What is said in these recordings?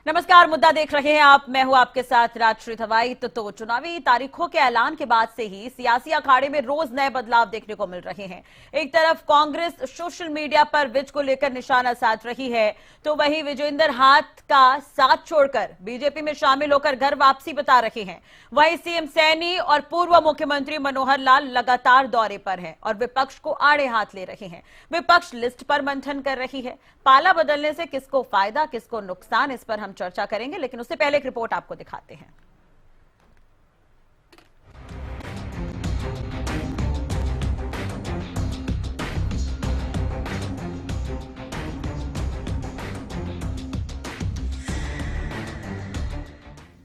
नमस्कार, मुद्दा देख रहे हैं आप। मैं हूं आपके साथ राजश्री थवाईत। तो चुनावी तारीखों के ऐलान के बाद से ही सियासी अखाड़े में रोज नए बदलाव देखने को मिल रहे हैं। एक तरफ कांग्रेस सोशल मीडिया पर विज को लेकर निशाना साध रही है, तो वहीं विजेंद्र हाथ का साथ छोड़कर बीजेपी में शामिल होकर घर वापसी बता रहे हैं। वहीं सीएम सैनी और पूर्व मुख्यमंत्री मनोहर लाल लगातार दौरे पर हैं और विपक्ष को आड़े हाथ ले रहे हैं। विपक्ष लिस्ट पर मंथन कर रही है। पाला बदलने से किसको फायदा, किसको नुकसान, इस पर हम चर्चा करेंगे, लेकिन उससे पहले एक रिपोर्ट आपको दिखाते हैं।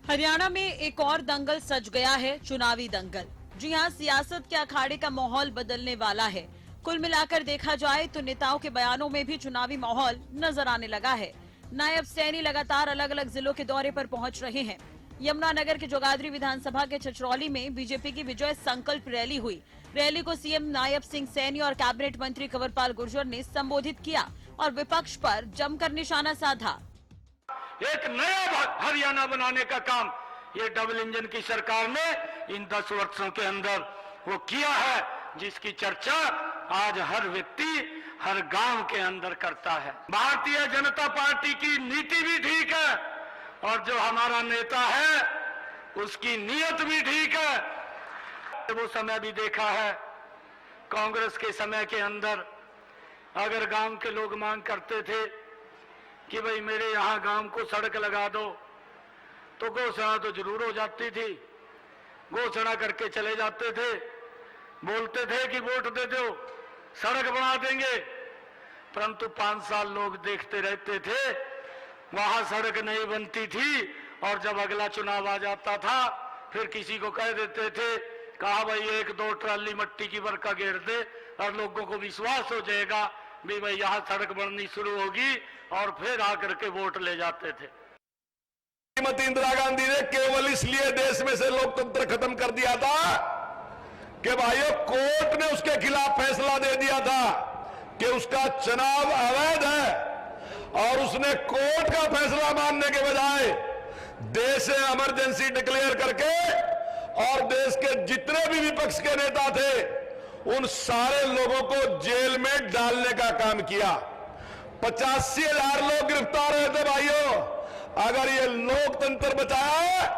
हरियाणा में एक और दंगल सज गया है, चुनावी दंगल। जी हां, सियासत के अखाड़े का माहौल बदलने वाला है। कुल मिलाकर देखा जाए तो नेताओं के बयानों में भी चुनावी माहौल नजर आने लगा है। नायब सैनी लगातार अलग अलग जिलों के दौरे पर पहुंच रहे हैं। यमुनानगर के जोगादरी विधानसभा के छछरौली में बीजेपी की विजय संकल्प रैली हुई। रैली को सीएम नायब सिंह सैनी और कैबिनेट मंत्री कंवरपाल गुर्जर ने संबोधित किया और विपक्ष पर जमकर निशाना साधा। एक नया हरियाणा बनाने का काम ये डबल इंजन की सरकार ने इन 10 वर्षों के अंदर वो किया है, जिसकी चर्चा आज हर व्यक्ति हर गांव के अंदर करता है। भारतीय जनता पार्टी की नीति भी ठीक है और जो हमारा नेता है उसकी नीयत भी ठीक है। वो समय भी देखा है, कांग्रेस के समय के अंदर अगर गांव के लोग मांग करते थे कि भाई मेरे यहाँ गांव को सड़क लगा दो, तो घोषणा तो जरूर हो जाती थी। घोषणा करके चले जाते थे, बोलते थे कि वोट दे दो, सड़क बना देंगे, परंतु 5 साल लोग देखते रहते थे, वहां सड़क नहीं बनती थी। और जब अगला चुनाव आ जाता था फिर किसी को कह देते थे, कहा भाई 1-2 ट्राली मट्टी की बरका घेर दे और लोगों को विश्वास हो जाएगा भी भाई यहाँ सड़क बननी शुरू होगी, और फिर आकर के वोट ले जाते थे। श्रीमती इंदिरा गांधी ने केवल इसलिए देश में से लोकतंत्र खत्म कर दिया था कि भाइयों कोर्ट ने उसके खिलाफ फैसला दे दिया था कि उसका चुनाव अवैध है, और उसने कोर्ट का फैसला मानने के बजाय देश में इमरजेंसी डिक्लेयर करके और देश के जितने भी विपक्ष के नेता थे उन सारे लोगों को जेल में डालने का काम किया। 85,000 लोग गिरफ्तार हुए थे। भाइयों, अगर ये लोकतंत्र बचाया है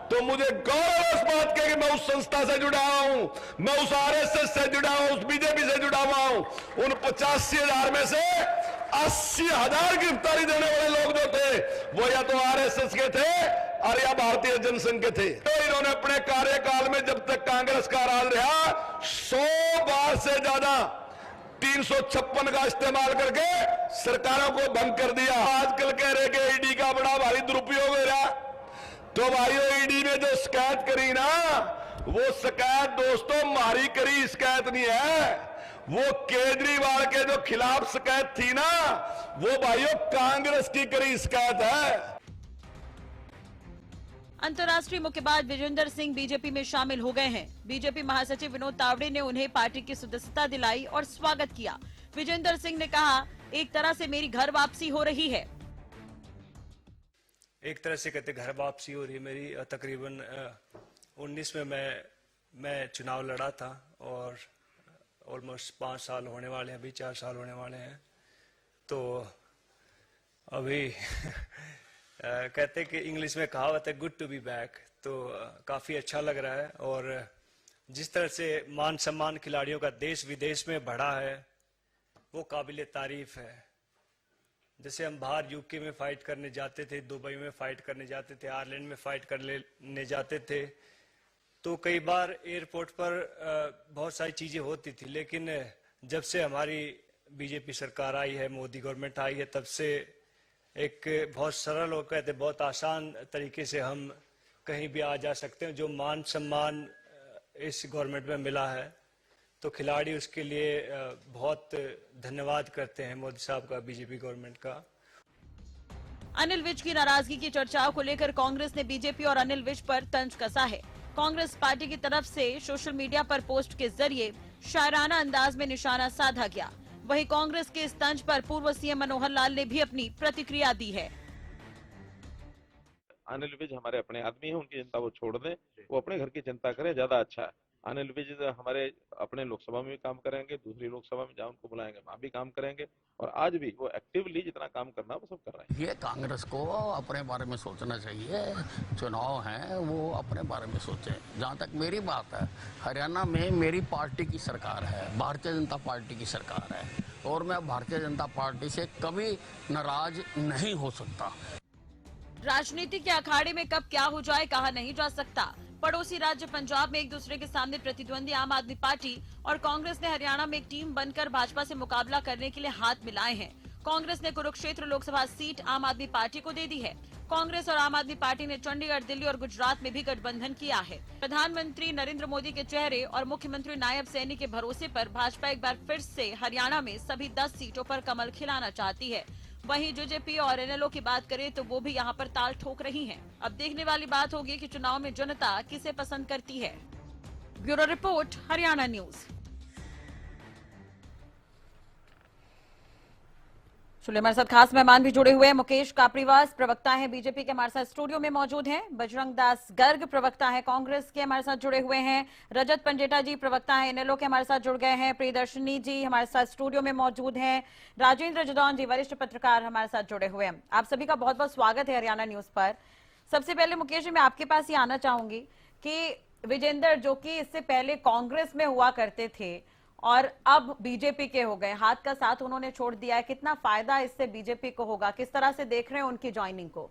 तो मुझे गौरव इस बात के कि मैं उस संस्था से जुड़ा हुआ हूं, मैं उस आरएसएस से जुड़ा हूं, उस बीजेपी से जुड़ा हुआ हूं। उन 85,000 में से 80,000 गिरफ्तारी देने वाले लोग जो थे वो या तो आरएसएस के थे और या भारतीय जनसंघ के थे। तो इन्होंने अपने कार्यकाल में जब तक कांग्रेस का राज रहा 100 बार से ज्यादा 356 का इस्तेमाल करके सरकारों को भंग कर दिया। आजकल कह रहे कि ईडी का बड़ा भारी दुरुपयोग हो रहा, तो भाइयों ईडी ने जो शिकायत करी ना, वो शिकायत दोस्तों मारी करी शिकायत नहीं है, वो केजरीवाल के जो खिलाफ शिकायत थी ना, वो भाइयों कांग्रेस की करी शिकायत है। अंतर्राष्ट्रीय मुक्केबाज विजेंद्र सिंह बीजेपी में शामिल हो गए हैं। बीजेपी महासचिव विनोद तावड़े ने उन्हें पार्टी की सदस्यता दिलाई और स्वागत किया। विजेंद्र सिंह ने कहा, एक तरह से मेरी घर वापसी हो रही है। एक तरह से कहते घर वापसी हो रही है मेरी। तकरीबन 19 में मैं चुनाव लड़ा था और ऑलमोस्ट 5 साल होने वाले हैं, अभी 4 साल होने वाले हैं। तो अभी कहते कि इंग्लिश में कहावत है गुड टू बी बैक, तो काफ़ी अच्छा लग रहा है। और जिस तरह से मान सम्मान खिलाड़ियों का देश विदेश में बढ़ा है वो काबिल तारीफ है। जैसे हम बाहर यूके में फाइट करने जाते थे, दुबई में फाइट करने जाते थे, आयरलैंड में फाइट करने जाते थे, तो कई बार एयरपोर्ट पर बहुत सारी चीज़ें होती थी, लेकिन जब से हमारी बीजेपी सरकार आई है, मोदी गवर्नमेंट आई है, तब से एक बहुत सरल और कहते बहुत आसान तरीके से हम कहीं भी आ जा सकते हैं। जो मान सम्मान इस गवर्नमेंट में मिला है तो खिलाड़ी उसके लिए बहुत धन्यवाद करते हैं मोदी साहब का, बीजेपी गवर्नमेंट का। अनिल विज की नाराजगी की चर्चाओं को लेकर कांग्रेस ने बीजेपी और अनिल विज पर तंज कसा है। कांग्रेस पार्टी की तरफ से सोशल मीडिया पर पोस्ट के जरिए शायराना अंदाज में निशाना साधा गया। वहीं कांग्रेस के इस तंज पर पूर्व सीएम मनोहर लाल ने भी अपनी प्रतिक्रिया दी है। अनिल विज हमारे अपने आदमी हैं, उनकी चिंता वो छोड़ दें, वो अपने घर की चिंता करें, ज्यादा अच्छा है। अनिल विज हमारे अपने लोकसभा में भी काम करेंगे, दूसरी लोकसभा में जहाँ उनको बुलाएंगे वहां भी काम करेंगे, और आज भी वो एक्टिवली जितना काम करना है वो सब कर रहे हैं। ये कांग्रेस को अपने बारे में सोचना चाहिए, चुनाव है वो अपने बारे में सोचे। जहाँ तक मेरी बात है, हरियाणा में मेरी पार्टी की सरकार है, भारतीय जनता पार्टी की सरकार है, और मैं भारतीय जनता पार्टी से कभी नाराज नहीं हो सकता। राजनीति के अखाड़े में कब क्या हो जाए कहा नहीं जा सकता। पड़ोसी राज्य पंजाब में एक दूसरे के सामने प्रतिद्वंदी आम आदमी पार्टी और कांग्रेस ने हरियाणा में एक टीम बनकर भाजपा से मुकाबला करने के लिए हाथ मिलाए हैं। कांग्रेस ने कुरुक्षेत्र लोकसभा सीट आम आदमी पार्टी को दे दी है। कांग्रेस और आम आदमी पार्टी ने चंडीगढ़, दिल्ली और गुजरात में भी गठबंधन किया है। प्रधानमंत्री नरेंद्र मोदी के चेहरे और मुख्यमंत्री नायब सैनी के भरोसे पर भाजपा एक बार फिर से हरियाणा में सभी 10 सीटों पर कमल खिलाना चाहती है। वहीं जेजेपी और एनएलओ की बात करें तो वो भी यहां पर ताल ठोक रही हैं। अब देखने वाली बात होगी कि चुनाव में जनता किसे पसंद करती है। Bureau report, Haryana news. चलिए, हमारे साथ खास मेहमान भी जुड़े हुए हैं। मुकेश कापड़ीवास प्रवक्ता हैं बीजेपी के, हमारे साथ स्टूडियो में मौजूद हैं। बजरंग दास गर्ग प्रवक्ता हैं कांग्रेस के, हमारे साथ जुड़े हुए हैं। रजत पंजेटा जी प्रवक्ता हैं एनएलओ के, हमारे साथ जुड़ गए हैं। प्रियदर्शनी जी हमारे साथ स्टूडियो में मौजूद हैं। राजेंद्र जदौन जी वरिष्ठ पत्रकार हमारे साथ जुड़े हुए हैं। आप सभी का बहुत बहुत स्वागत है हरियाणा न्यूज पर। सबसे पहले मुकेश जी, मैं आपके पास ही आना चाहूंगी कि विजेंद्र, जो कि इससे पहले कांग्रेस में हुआ करते थे और अब बीजेपी के हो गए, हाथ का साथ उन्होंने छोड़ दिया है, कितना फायदा इससे बीजेपी को होगा? किस तरह से देख रहे हैं उनकी ज्वाइनिंग को?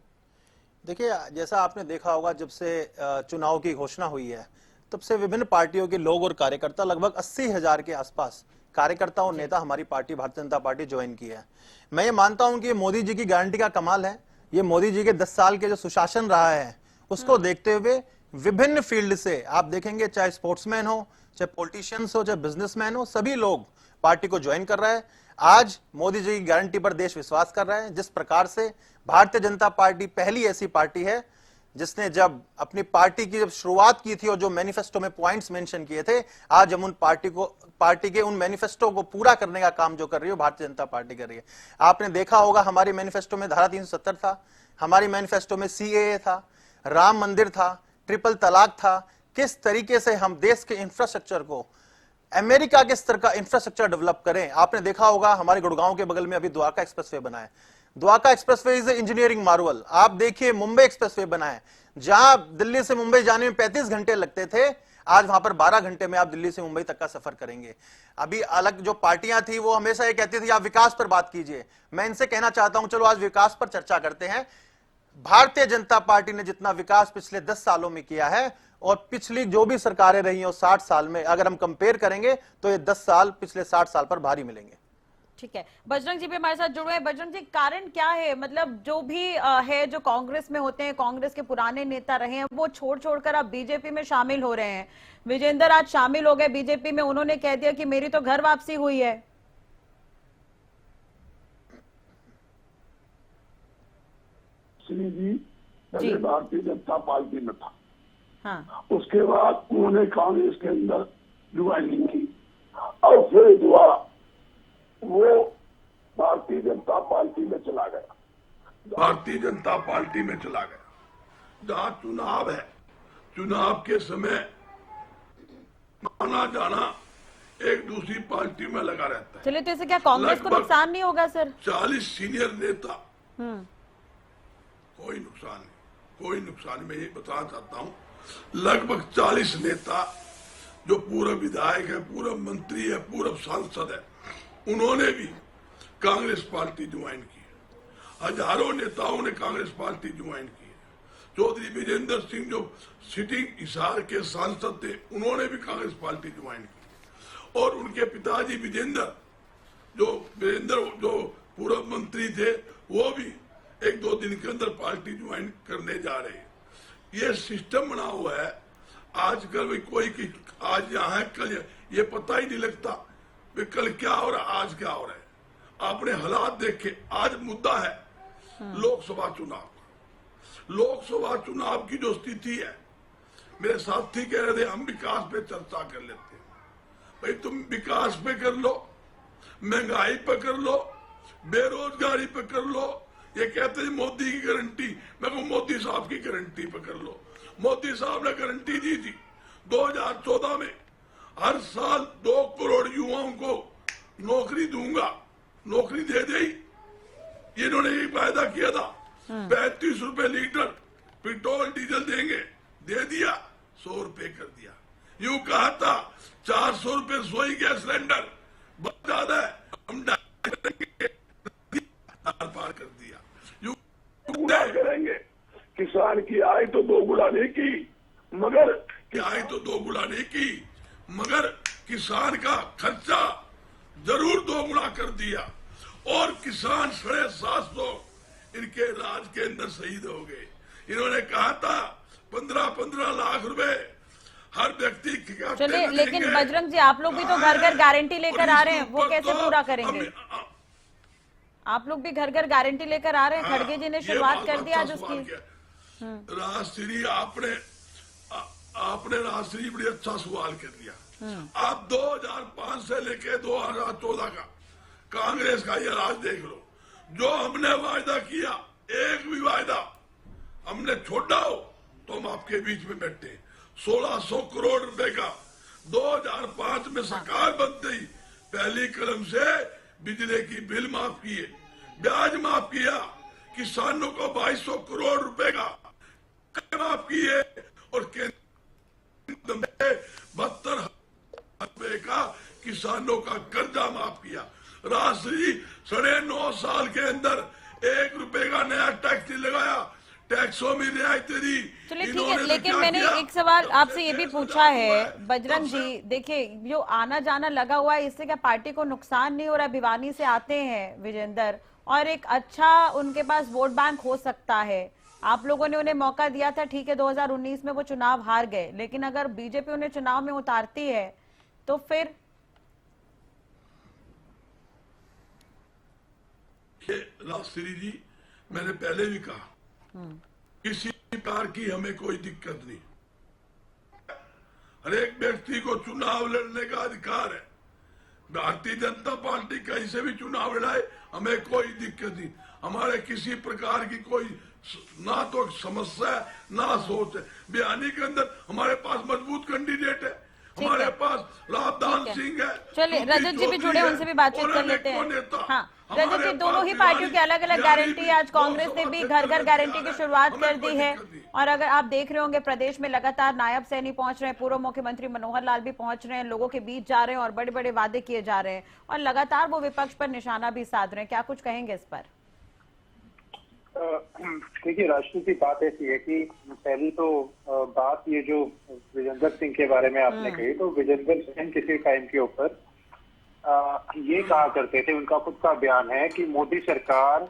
देखिए, जैसा आपने देखा होगा, जब से चुनाव की घोषणा हुई है तब से विभिन्न पार्टियों के लोग और कार्यकर्ता, लगभग 80,000 के आसपास कार्यकर्ता और नेता हमारी party Bharatiya Janata party join की है। मैं ये मानता हूं कि ये मोदी जी की गारंटी का कमाल है। ये मोदी जी के 10 साल के जो सुशासन रहा है उसको देखते हुए विभिन्न फील्ड से आप देखेंगे, चाहे स्पोर्ट्समैन हो, चाहे पॉलिटिशियंस हो, चाहे बिजनेसमैन हो, सभी लोग पार्टी को ज्वाइन कर रहा है। आज मोदी जी की गारंटी पर देश विश्वास कर रहा है। जिस प्रकार से भारतीय जनता पार्टी पहली ऐसी पार्टी है जिसने जब अपनी पार्टी की जब शुरुआत की थी और जो मैनिफेस्टो में पॉइंट्स मेंशन किए थे, आज हम उन पार्टी के उन मैनिफेस्टो को पूरा करने का काम जो कर रही है भारतीय जनता पार्टी कर रही है। आपने देखा होगा, हमारी मैनिफेस्टो में धारा 370 था, हमारी मैनिफेस्टो में सीएए था, राम मंदिर था, ट्रिपल तलाक था। किस तरीके से हम देश के इंफ्रास्ट्रक्चर को अमेरिका के स्तर का इंफ्रास्ट्रक्चर डेवलप करें। आपने देखा होगा, हमारे गुड़गांव के बगल में अभी द्वारका एक्सप्रेसवे बना है। Dwarka expressway is engineering Marvel. आप देखिए, मुंबई एक्सप्रेसवे बना है, जहां दिल्ली से मुंबई जाने में 35 घंटे लगते थे, आज वहां पर 12 घंटे में आप दिल्ली से मुंबई तक का सफर करेंगे। अभी अलग जो पार्टियां थी वो हमेशा ये कहती थी आप विकास पर बात कीजिए। मैं इनसे कहना चाहता हूं, चलो आज विकास पर चर्चा करते हैं। भारतीय जनता पार्टी ने जितना विकास पिछले 10 सालों में किया है और पिछली जो भी सरकारें रही हो 60 साल में, अगर हम कंपेयर करेंगे तो ये 10 साल पिछले 60 साल पर भारी मिलेंगे। ठीक है, बजरंग जी भी हमारे साथ जुड़े हैं। बजरंग जी, कारण क्या है? मतलब जो भी है, जो कांग्रेस में होते हैं, कांग्रेस के पुराने नेता रहे हैं, वो छोड़कर अब बीजेपी में शामिल हो रहे हैं। विजेंद्र आज शामिल हो गए बीजेपी में, उन्होंने कह दिया कि मेरी तो घर वापसी हुई है। जी पहले भारतीय जनता पार्टी में था, हाँ, उसके बाद उन्होंने कांग्रेस के अंदर ज्वाइनिंग की और फिर दुआ वो भारतीय जनता पार्टी में चला गया। भारतीय जनता पार्टी में चला गया। जहां चुनाव है, चुनाव के समय आना जाना एक दूसरी पार्टी में लगा रहता है। चलिए, तो इससे क्या कांग्रेस को नुकसान नहीं होगा सर? 40 सीनियर नेता, कोई नुकसान नहीं, कोई नुकसान। मैं ये बताना चाहता हूं, लगभग 40 नेता जो पूर्व विधायक है, पूर्व मंत्री है, पूर्व सांसद है, उन्होंने भी कांग्रेस पार्टी ज्वाइन की। हजारों नेताओं ने कांग्रेस पार्टी ज्वाइन की। चौधरी विजेंद्र सिंह जो सिटिंग हिसार के सांसद थे, उन्होंने भी कांग्रेस पार्टी ज्वाइन की। और उनके पिताजी विजेंद्र जो पूर्व मंत्री थे, वो भी 1-2 दिन के अंदर पार्टी ज्वाइन करने जा रहे हैं। ये सिस्टम बना हुआ है। आजकल कोई आज यहाँ है, कल ये पता ही नहीं लगता कि कल क्या हो रहा है, आज क्या हो रहा है। आपने हालात देखे। आज मुद्दा है लोकसभा चुनाव। लोकसभा चुनाव की जो स्थिति है, मेरे साथी कह रहे थे हम विकास पे चर्चा कर लेते हैं। भाई तुम विकास पे कर लो, महंगाई पे कर लो, बेरोजगारी पे कर लो। ये कहते हैं मोदी की गारंटी, मैं मैं कहूं मोदी साहब की गारंटी पकड़ लो। मोदी साहब ने गारंटी दी थी 2014 में हर साल 2 करोड़ युवाओं को नौकरी दूंगा, नौकरी दे दी। इन्होंने ये वायदा किया था 35 रुपए लीटर पेट्रोल डीजल देंगे, दे दिया, 100 रुपए कर दिया। यूं कहा था 400 रुपए रसोई गैस सिलेंडर बहुत ज्यादा है, हम पार कर दिया। यूं गुना करेंगे, किसान की आय तो 2 गुना नहीं की, मगर आय तो 2 गुना नहीं की, मगर किसान का खर्चा जरूर 2 गुना कर दिया। और किसान 750 इनके राज के अंदर शहीद हो गए। इन्होंने कहा था 15-15 लाख रुपए हर व्यक्ति के। चलिए, लेकिन बजरंग जी आप लोग भी तो घर घर गारंटी लेकर आ रहे हैं, वो कैसे पूरा करेंगे? आप लोग भी घर घर गारंटी लेकर आ रहे हैं। खड़गे जी ने शुरुआत कर दी आज उसकी। राजश्री आपने राजश्री बड़ी अच्छा सवाल कर दिया। आप 2005 से लेके 2014 का कांग्रेस का ये राज देख लो। जो हमने वायदा किया, एक भी वायदा हमने छोड़ा हो तो हम आपके बीच में बैठे। 1600 करोड़ रुपए का 2005 में सरकार बनते ही पहली कलम से बिजली की बिल माफ किए, ब्याज माफ किया, किसानों को 2200 करोड़ रुपए का माफ किए और केंद्र में 72 रुपए का किसानों का कर्जा माफ किया। राष्ट्रीय 9.5 साल के अंदर 1 रुपए का नया टैक्स नहीं लगाया, टैक्सों में रियायतें दी। चलिए ठीक है, लेकिन मैंने एक सवाल आपसे ये भी पूछा है बजरंग जी, देखिए जो आना जाना लगा हुआ है इससे क्या पार्टी को नुकसान नहीं हो रहा? भिवानी से आते हैं विजेंदर और एक अच्छा उनके पास वोट बैंक हो सकता है। आप लोगों ने उन्हें मौका दिया था, ठीक है 2019 में वो चुनाव हार गए, लेकिन अगर बीजेपी उन्हें चुनाव में उतारती है तो फिर राष्ट्रीय जी, मैंने पहले भी कहा किसी प्रकार की हमें कोई दिक्कत नहीं। हर एक व्यक्ति को चुनाव लड़ने का अधिकार है। भारतीय जनता पार्टी कहीं से भी चुनाव लड़ाए, हमें कोई दिक्कत नहीं। हमारे किसी प्रकार की कोई ना तो समस्या है ना सोच है। भिवानी के अंदर हमारे पास मजबूत कैंडिडेट है, हमारे पास लाभदान सिंह है। चलिए रजत जी भी जुड़े, उनसे भी बातचीत कर लेते हैं। हाँ रजत जी, दोनों ही पार्टियों की अलग अलग गारंटी है। आज कांग्रेस ने भी घर घर गारंटी की शुरुआत कर दी है और अगर आप देख रहे होंगे प्रदेश में लगातार नायब सैनी पहुंच रहे हैं, पूर्व मुख्यमंत्री मनोहर लाल भी पहुंच रहे हैं, लोगों के बीच जा रहे हैं और बड़े बड़े वादे किए जा रहे हैं और लगातार वो विपक्ष पर निशाना भी साध रहे हैं। क्या कुछ कहेंगे इस पर? देखिए, राष्ट्रपति बात ऐसी है कि पहली तो बात ये जो विजेंदर सिंह के बारे में आपने कही, तो विजेंदर सिंह किसी टाइम के ऊपर ये कहा करते थे, उनका खुद का बयान है कि मोदी सरकार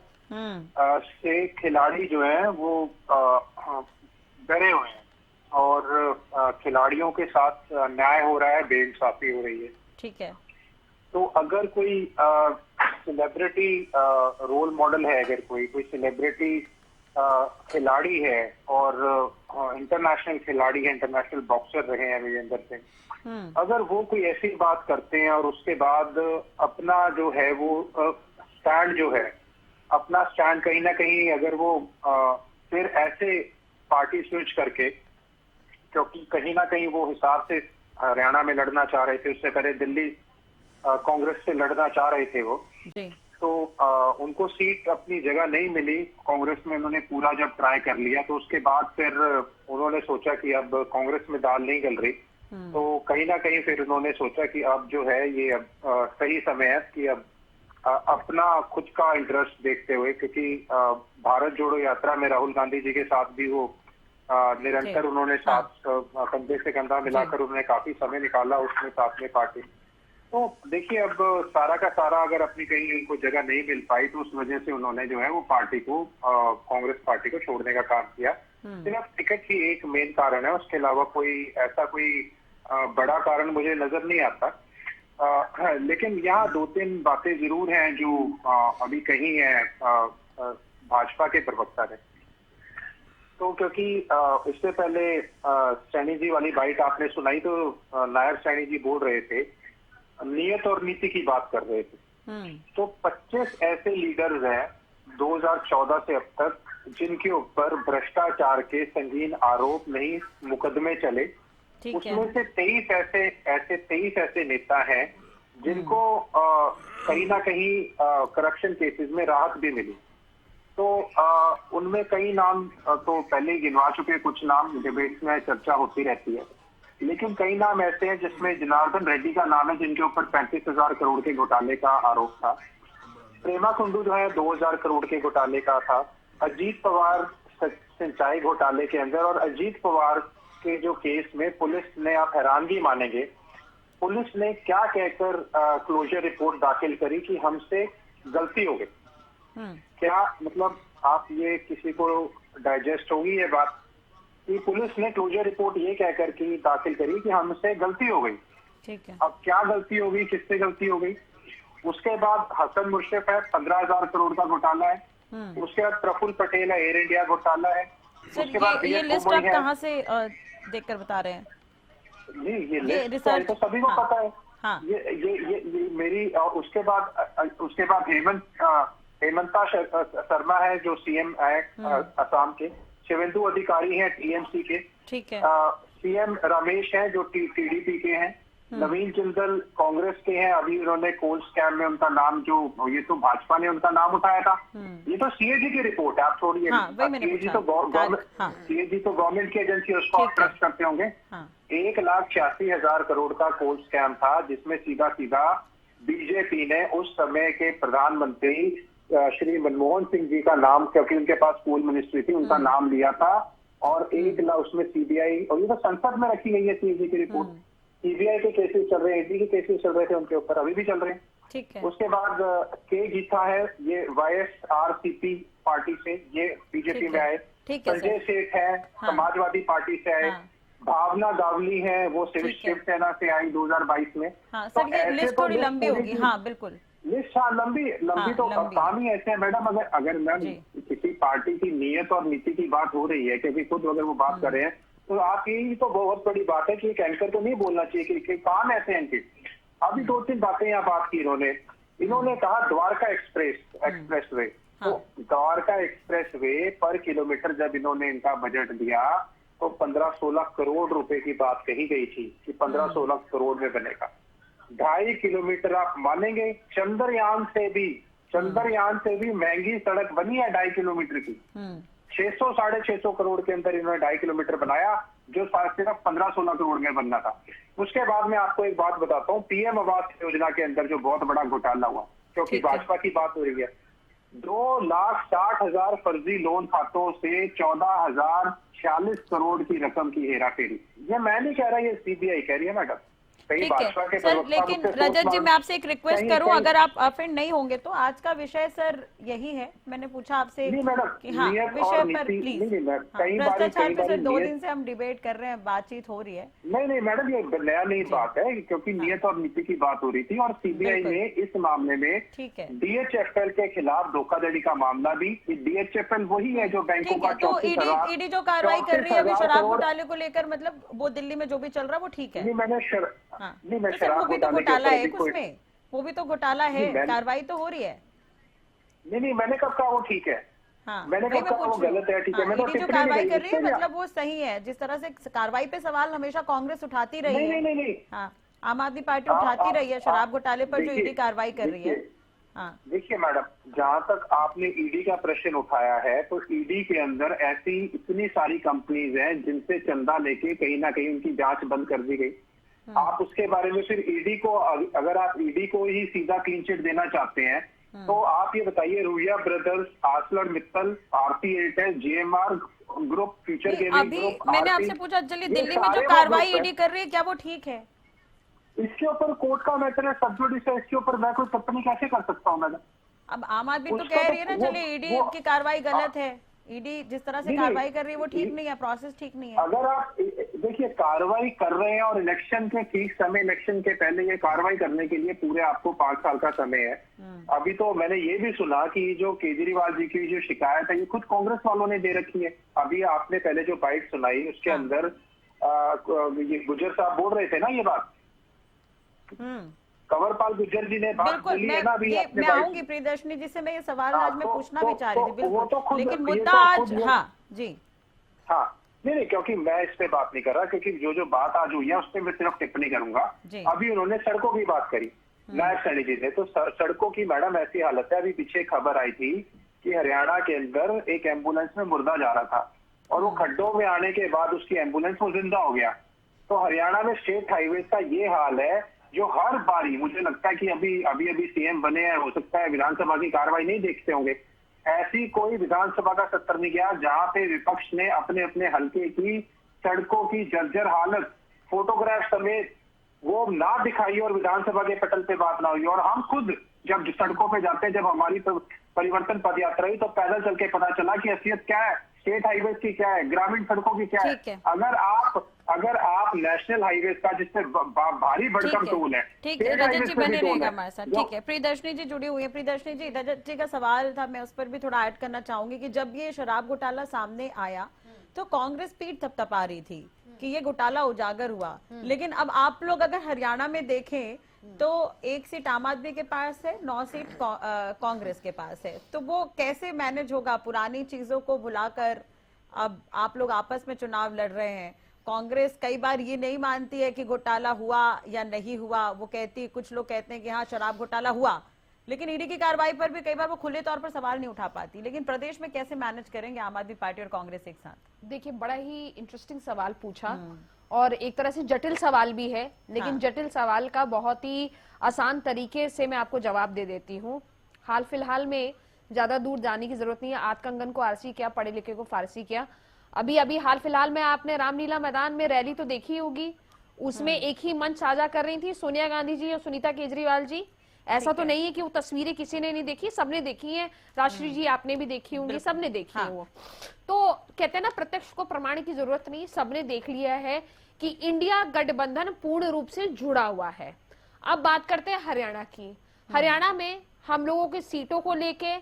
से खिलाड़ी जो हैं वो डरे हुए हैं और खिलाड़ियों के साथ न्याय हो रहा है, बेइंसाफी हो रही है। ठीक है, तो अगर कोई सेलिब्रिटी रोल मॉडल है, अगर कोई सेलिब्रिटी खिलाड़ी है और इंटरनेशनल खिलाड़ी है, इंटरनेशनल बॉक्सर रहे हैं विजेंदर सिंह, अगर वो कोई ऐसी बात करते हैं और उसके बाद अपना जो है वो स्टैंड जो है, अपना स्टैंड कहीं ना कहीं अगर वो फिर ऐसे पार्टी स्विच करके, क्योंकि कहीं ना कहीं वो हिसाब से हरियाणा में लड़ना चाह रहे थे, उससे पहले दिल्ली कांग्रेस से लड़ना चाह रहे थे वो, तो उनको सीट अपनी जगह नहीं मिली कांग्रेस में। उन्होंने पूरा जब ट्राई कर लिया तो उसके बाद फिर उन्होंने सोचा कि अब कांग्रेस में दाल नहीं गल रही, तो कहीं ना कहीं फिर उन्होंने सोचा कि अब जो है ये अब सही समय है कि अब अपना खुद का इंटरेस्ट देखते हुए, क्योंकि भारत जोड़ो यात्रा में राहुल गांधी जी के साथ भी वो निरंतर उन्होंने साथ कंधे से कंधा मिलाकर उन्होंने काफी समय निकाला उसमें साथ में पार्टी। तो देखिए, अब सारा का सारा अगर अपनी कहीं उनको जगह नहीं मिल पाई तो उस वजह से उन्होंने जो है वो पार्टी को, कांग्रेस पार्टी को छोड़ने का काम किया। सिर्फ टिकट ही एक मेन कारण है, उसके अलावा कोई ऐसा कोई बड़ा कारण मुझे नजर नहीं आता। लेकिन यहाँ 2-3 बातें जरूर हैं जो अभी कही है भाजपा के प्रवक्ता ने। तो क्योंकि इससे पहले सैनी जी वाली बाइट आपने सुनाई तो नायब सैनी जी बोल रहे थे, नियत और नीति की बात कर रहे थे। तो 25 ऐसे लीडर्स हैं 2014 से अब तक जिनके ऊपर भ्रष्टाचार के संगीन आरोप नहीं मुकदमे चले, ठीक है। उसमें से 23 ऐसे नेता हैं जिनको कहीं ना कहीं करप्शन केसेस में राहत भी मिली। तो उनमें कई नाम तो पहले ही गिनवा चुके, कुछ नाम डिबेट्स में चर्चा होती रहती है, लेकिन कई नाम ऐसे हैं जिसमें जनार्दन रेड्डी का नाम है जिनके ऊपर 35,000 करोड़ के घोटाले का आरोप था। प्रेमा कुंडू जो है 2,000 करोड़ के घोटाले का था। अजीत पवार सिंचाई घोटाले के अंदर, और अजीत पवार के जो केस में पुलिस ने, आप हैरानगी मानेंगे, पुलिस ने क्या कहकर क्लोजर रिपोर्ट दाखिल करी कि हमसे गलती हो गई। क्या मतलब, आप ये किसी को डाइजेस्ट होगी ये बात कि पुलिस ने क्लोजर रिपोर्ट ये कहकर की दाखिल करी कि हमसे गलती हो गई। ठीक है। अब क्या गलती हो गई, किससे गलती हो गई? उसके बाद हसन मुश्रिफ है, 15,000 करोड़ का घोटाला है। उसके बाद प्रफुल्ल पटेल है, एयर इंडिया घोटाला है। सर उसके बाद ये लिस्ट आप कहाँ से देखकर बता रहे हैं? नहीं, ये लिस्ट रिसर्च तो सभी को पता है। हाँ। ये मेरी, और उसके बाद हेमंता शर्मा है जो सीएम है असम के, शिवेंदु अधिकारी हैं टीएमसी के, ठीक है। सीएम रमेश हैं जो टीडीपी के हैं, नवीन जिंदल कांग्रेस के हैं। अभी उन्होंने कोल स्कैम में उनका नाम, जो ये तो भाजपा ने उनका नाम उठाया था। ये तो सीएजी की रिपोर्ट है, आप छोड़िए। सीएजी तो गवर्नमेंट की एजेंसी है, उसको आप ट्रस्ट करते होंगे। 1,86,000 करोड़ का कोल स्कैम था जिसमें सीधा सीधा बीजेपी ने उस समय के प्रधानमंत्री श्री मनमोहन सिंह जी का नाम, क्योंकि उनके पास कोल मिनिस्ट्री थी, उनका नाम लिया था। और 1 लाख उसमें सीबीआई, और ये तो संसद में रखी गई है सीएजी की रिपोर्ट। सीबीआई के केसेस चल रहे हैं, ईडी के केसेस चल रहे थे उनके ऊपर, अभी भी चल रहे हैं। ठीक है। उसके बाद के जीता है, ये वाईएसआरसीपी पार्टी से, ये बीजेपी में आए। संजय सेठ है, समाजवादी पार्टी से आए। भावना गावली है, वो शिवसेना से आई 2022 में। सर ये लिस्ट थोड़ी लंबी होगी। हाँ बिल्कुल, लिस्ट लंबी तो काम ही ऐसे है मैडम। अगर मैम किसी पार्टी की नीयत और नीति की बात हो रही है, क्योंकि खुद अगर वो बात कर रहे हैं, तो आपकी तो बहुत बड़ी बात है कि एक एंकर को नहीं बोलना चाहिए कि काम ऐसे हैं इनके। अभी 2-3 बातें यहाँ बात की इन्होंने कहा द्वारका एक्सप्रेस वे। तो द्वारका एक्सप्रेस वे पर किलोमीटर जब इन्होंने इनका बजट दिया तो 15-16 करोड़ रुपए की बात कही गई थी कि 15-16 करोड़ में बनेगा। 2.5 किलोमीटर, आप मानेंगे चंद्रयान से भी महंगी सड़क बनी है 2.5 किलोमीटर की। 600-650 करोड़ के अंदर इन्होंने 2.5 किलोमीटर बनाया, जो सिर्फ 15-16 करोड़ में बनना था। उसके बाद मैं आपको एक बात बताता हूँ, पीएम आवास योजना के अंदर जो बहुत बड़ा घोटाला हुआ, क्योंकि भाजपा की बात हो रही है, 2,60,000 फर्जी लोन खातों से 14,046 करोड़ की रकम की हेराफेरी। ये मैं नहीं कह रहा, ये सीबीआई कह रही है मैडम। ठीक है सर, लेकिन रजत जी मैं आपसे एक रिक्वेस्ट करूं, अगर आप ऑफेंड नहीं होंगे तो आज का विषय सर यही है। मैंने पूछा आपसे कि हाँ विषय पर प्लीज, भ्रष्टाचार पे सर 2 दिन से हम डिबेट कर रहे हैं, बातचीत हो रही है। नहीं मैडम, ये नया नहीं बात है, क्योंकि नियत और नीति की बात हो रही थी। और सीबीआई ने इस मामले में डीएचएफएल के खिलाफ धोखाधड़ी का मामला भी, डीएचएफएल वही है जो बैंकों का, तो ईडी जो कार्रवाई कर रही है अभी शराब घोटाले को लेकर, मतलब वो दिल्ली में जो भी चल रहा है वो ठीक है। नहीं, मैं वो भी तो घोटाला है उसमें, वो भी तो घोटाला है, कार्रवाई तो हो रही है। नहीं मैंने कब कहा वो ठीक है? मैंने कब कहा वो गलत है? ठीक है, मैं तो जो कार्रवाई कर रही है मतलब वो सही है। जिस तरह से कार्रवाई पे सवाल हमेशा कांग्रेस उठाती रही है, नहीं, आम आदमी पार्टी उठाती रही है, शराब घोटाले पर जो ईडी कार्रवाई कर रही है। देखिए मैडम, जहाँ तक आपने ईडी का प्रश्न उठाया है, तो ईडी के अंदर ऐसी इतनी सारी कंपनीज हैं जिनसे चंदा लेके कहीं ना कहीं उनकी जांच बंद कर दी गई। आप उसके बारे में फिर ईडी को, अगर आप ईडी को ही सीधा क्लीन चिट देना चाहते हैं, तो आप ये बताइए, Ruia brothers, Arcelor Mittal, Bharti Airtel, GMR group, future gaming group, मैंने आपसे पूछा, चलिए दिल्ली में जो कार्रवाई ईडी कर रही है क्या वो ठीक है? इसके ऊपर कोर्ट का मैटर है, सब जुडिस है, इसके ऊपर मैं कोई टिप्पणी कैसे कर सकता हूँ मैडम? अब आम आदमी तो कह रही है ना, चलिए ईडी की कार्रवाई गलत है, ईडी जिस तरह से कार्रवाई कर रही है वो ठीक नहीं है, प्रोसेस ठीक नहीं है। अगर आप देखिए कार्रवाई कर रहे हैं और इलेक्शन के ठीक समय, इलेक्शन के पहले ये कार्रवाई करने के लिए पूरे आपको 5 साल का समय है। अभी तो मैंने ये भी सुना कि जो केजरीवाल जी की जो शिकायत है ये खुद कांग्रेस वालों ने दे रखी है। अभी आपने पहले जो बाइट सुनाई उसके अंदर ये गुजर साहब बोल रहे थे ना ये बात, कंवरपाल गुर्जर जी ने बात बिल्कुल, बोली है ना अभी मैं आऊंगी प्रियदर्शनी जी से, मैं ये सवाल आज मैं पूछना भी चाह रही थी, वो तो बिल्कुल, खुद लेकिन ये मुद्दा तो आज, खुद हाँ जी, हाँ नहीं, क्योंकि मैं इस पे बात नहीं कर रहा, क्योंकि जो बात आज हुई है उस पे मैं सिर्फ टिप्पणी करूंगा। जी। अभी उन्होंने सड़कों की बात करी, नायब सैनी जी ने, तो सड़कों की मैडम ऐसी हालत है, अभी पीछे खबर आई थी कि हरियाणा के अंदर एक एम्बुलेंस में मुर्दा जा रहा था और वो खड्डों में आने के बाद उसकी एम्बुलेंस वो जिंदा हो गया। तो हरियाणा में स्टेट हाईवे का ये हाल है, जो हर बारी मुझे लगता है कि अभी सीएम बने हैं, हो सकता है विधानसभा की कार्रवाई नहीं देखते होंगे, ऐसी कोई विधानसभा का सत्र नहीं गया जहां पे विपक्ष ने अपने अपने हलके की सड़कों की जर्जर हालत फोटोग्राफ समेत वो ना दिखाई और विधानसभा के पटल पे बात ना हुई। और हम खुद जब सड़कों पे जाते हैं, जब हमारी परिवर्तन पद यात्रा हुई, तो पैदल चल के पता चला कि असलियत क्या है, स्टेट हाईवे की क्या है, ग्रामीण सड़कों की क्या है। अगर आप नेशनल हाईवे का, जिससे भारी भरकम टोल है, ठीक है, रजत जी बने रहेगा हमारे साथ, ठीक है। प्रियदर्शनी जी जुड़ी हुई है। प्रियदर्शनी जी, रजत जी का सवाल था, मैं उस पर भी थोड़ा ऐड करना चाहूंगी कि जब ये शराब घोटाला सामने आया तो कांग्रेस पीठ थपथपा रही थी कि ये घोटाला उजागर हुआ, लेकिन अब आप लोग अगर हरियाणा में देखें तो 1 सीट आम आदमी के पास है, 9 सीट कांग्रेस के पास है, तो वो कैसे मैनेज होगा? पुरानी चीजों को भुलाकर अब आप लोग आपस में चुनाव लड़ रहे हैं। कांग्रेस कई बार ये नहीं मानती है कि घोटाला हुआ या नहीं हुआ, वो कहती, कुछ लोग कहते हैं कि हाँ शराब घोटाला हुआ, लेकिन ईडी की कार्रवाई पर भी कई बार वो खुले तौर पर सवाल नहीं उठा पाती। लेकिन प्रदेश में कैसे मैनेज करेंगे आम आदमी पार्टी और कांग्रेस एक साथ? देखिए, बड़ा ही इंटरेस्टिंग सवाल पूछा और एक तरह से जटिल सवाल भी है, लेकिन जटिल सवाल का बहुत ही आसान तरीके से मैं आपको जवाब दे देती हूँ। हाल फिलहाल में ज्यादा दूर जाने की जरूरत नहीं है, आद कंगन को आरसी क्या, पढ़े लिखे को फारसी क्या। अभी हाल फिलहाल में आपने रामलीला मैदान में रैली तो देखी होगी, उसमें एक ही मंच साझा कर रही थी सोनिया गांधी जी और सुनीता केजरीवाल जी। ऐसा तो नहीं है कि वो तस्वीरें किसी ने नहीं देखी, सबने देखी है। राष्ट्रीय जी आपने भी देखी होंगी, सबने देखी है वो। तो कहते हैं ना, प्रत्यक्ष को प्रमाण की जरूरत नहीं, सबने देख लिया है कि इंडिया गठबंधन पूर्ण रूप से जुड़ा हुआ है। अब बात करते हैं हरियाणा की। हरियाणा में हम लोगों की सीटों को लेके,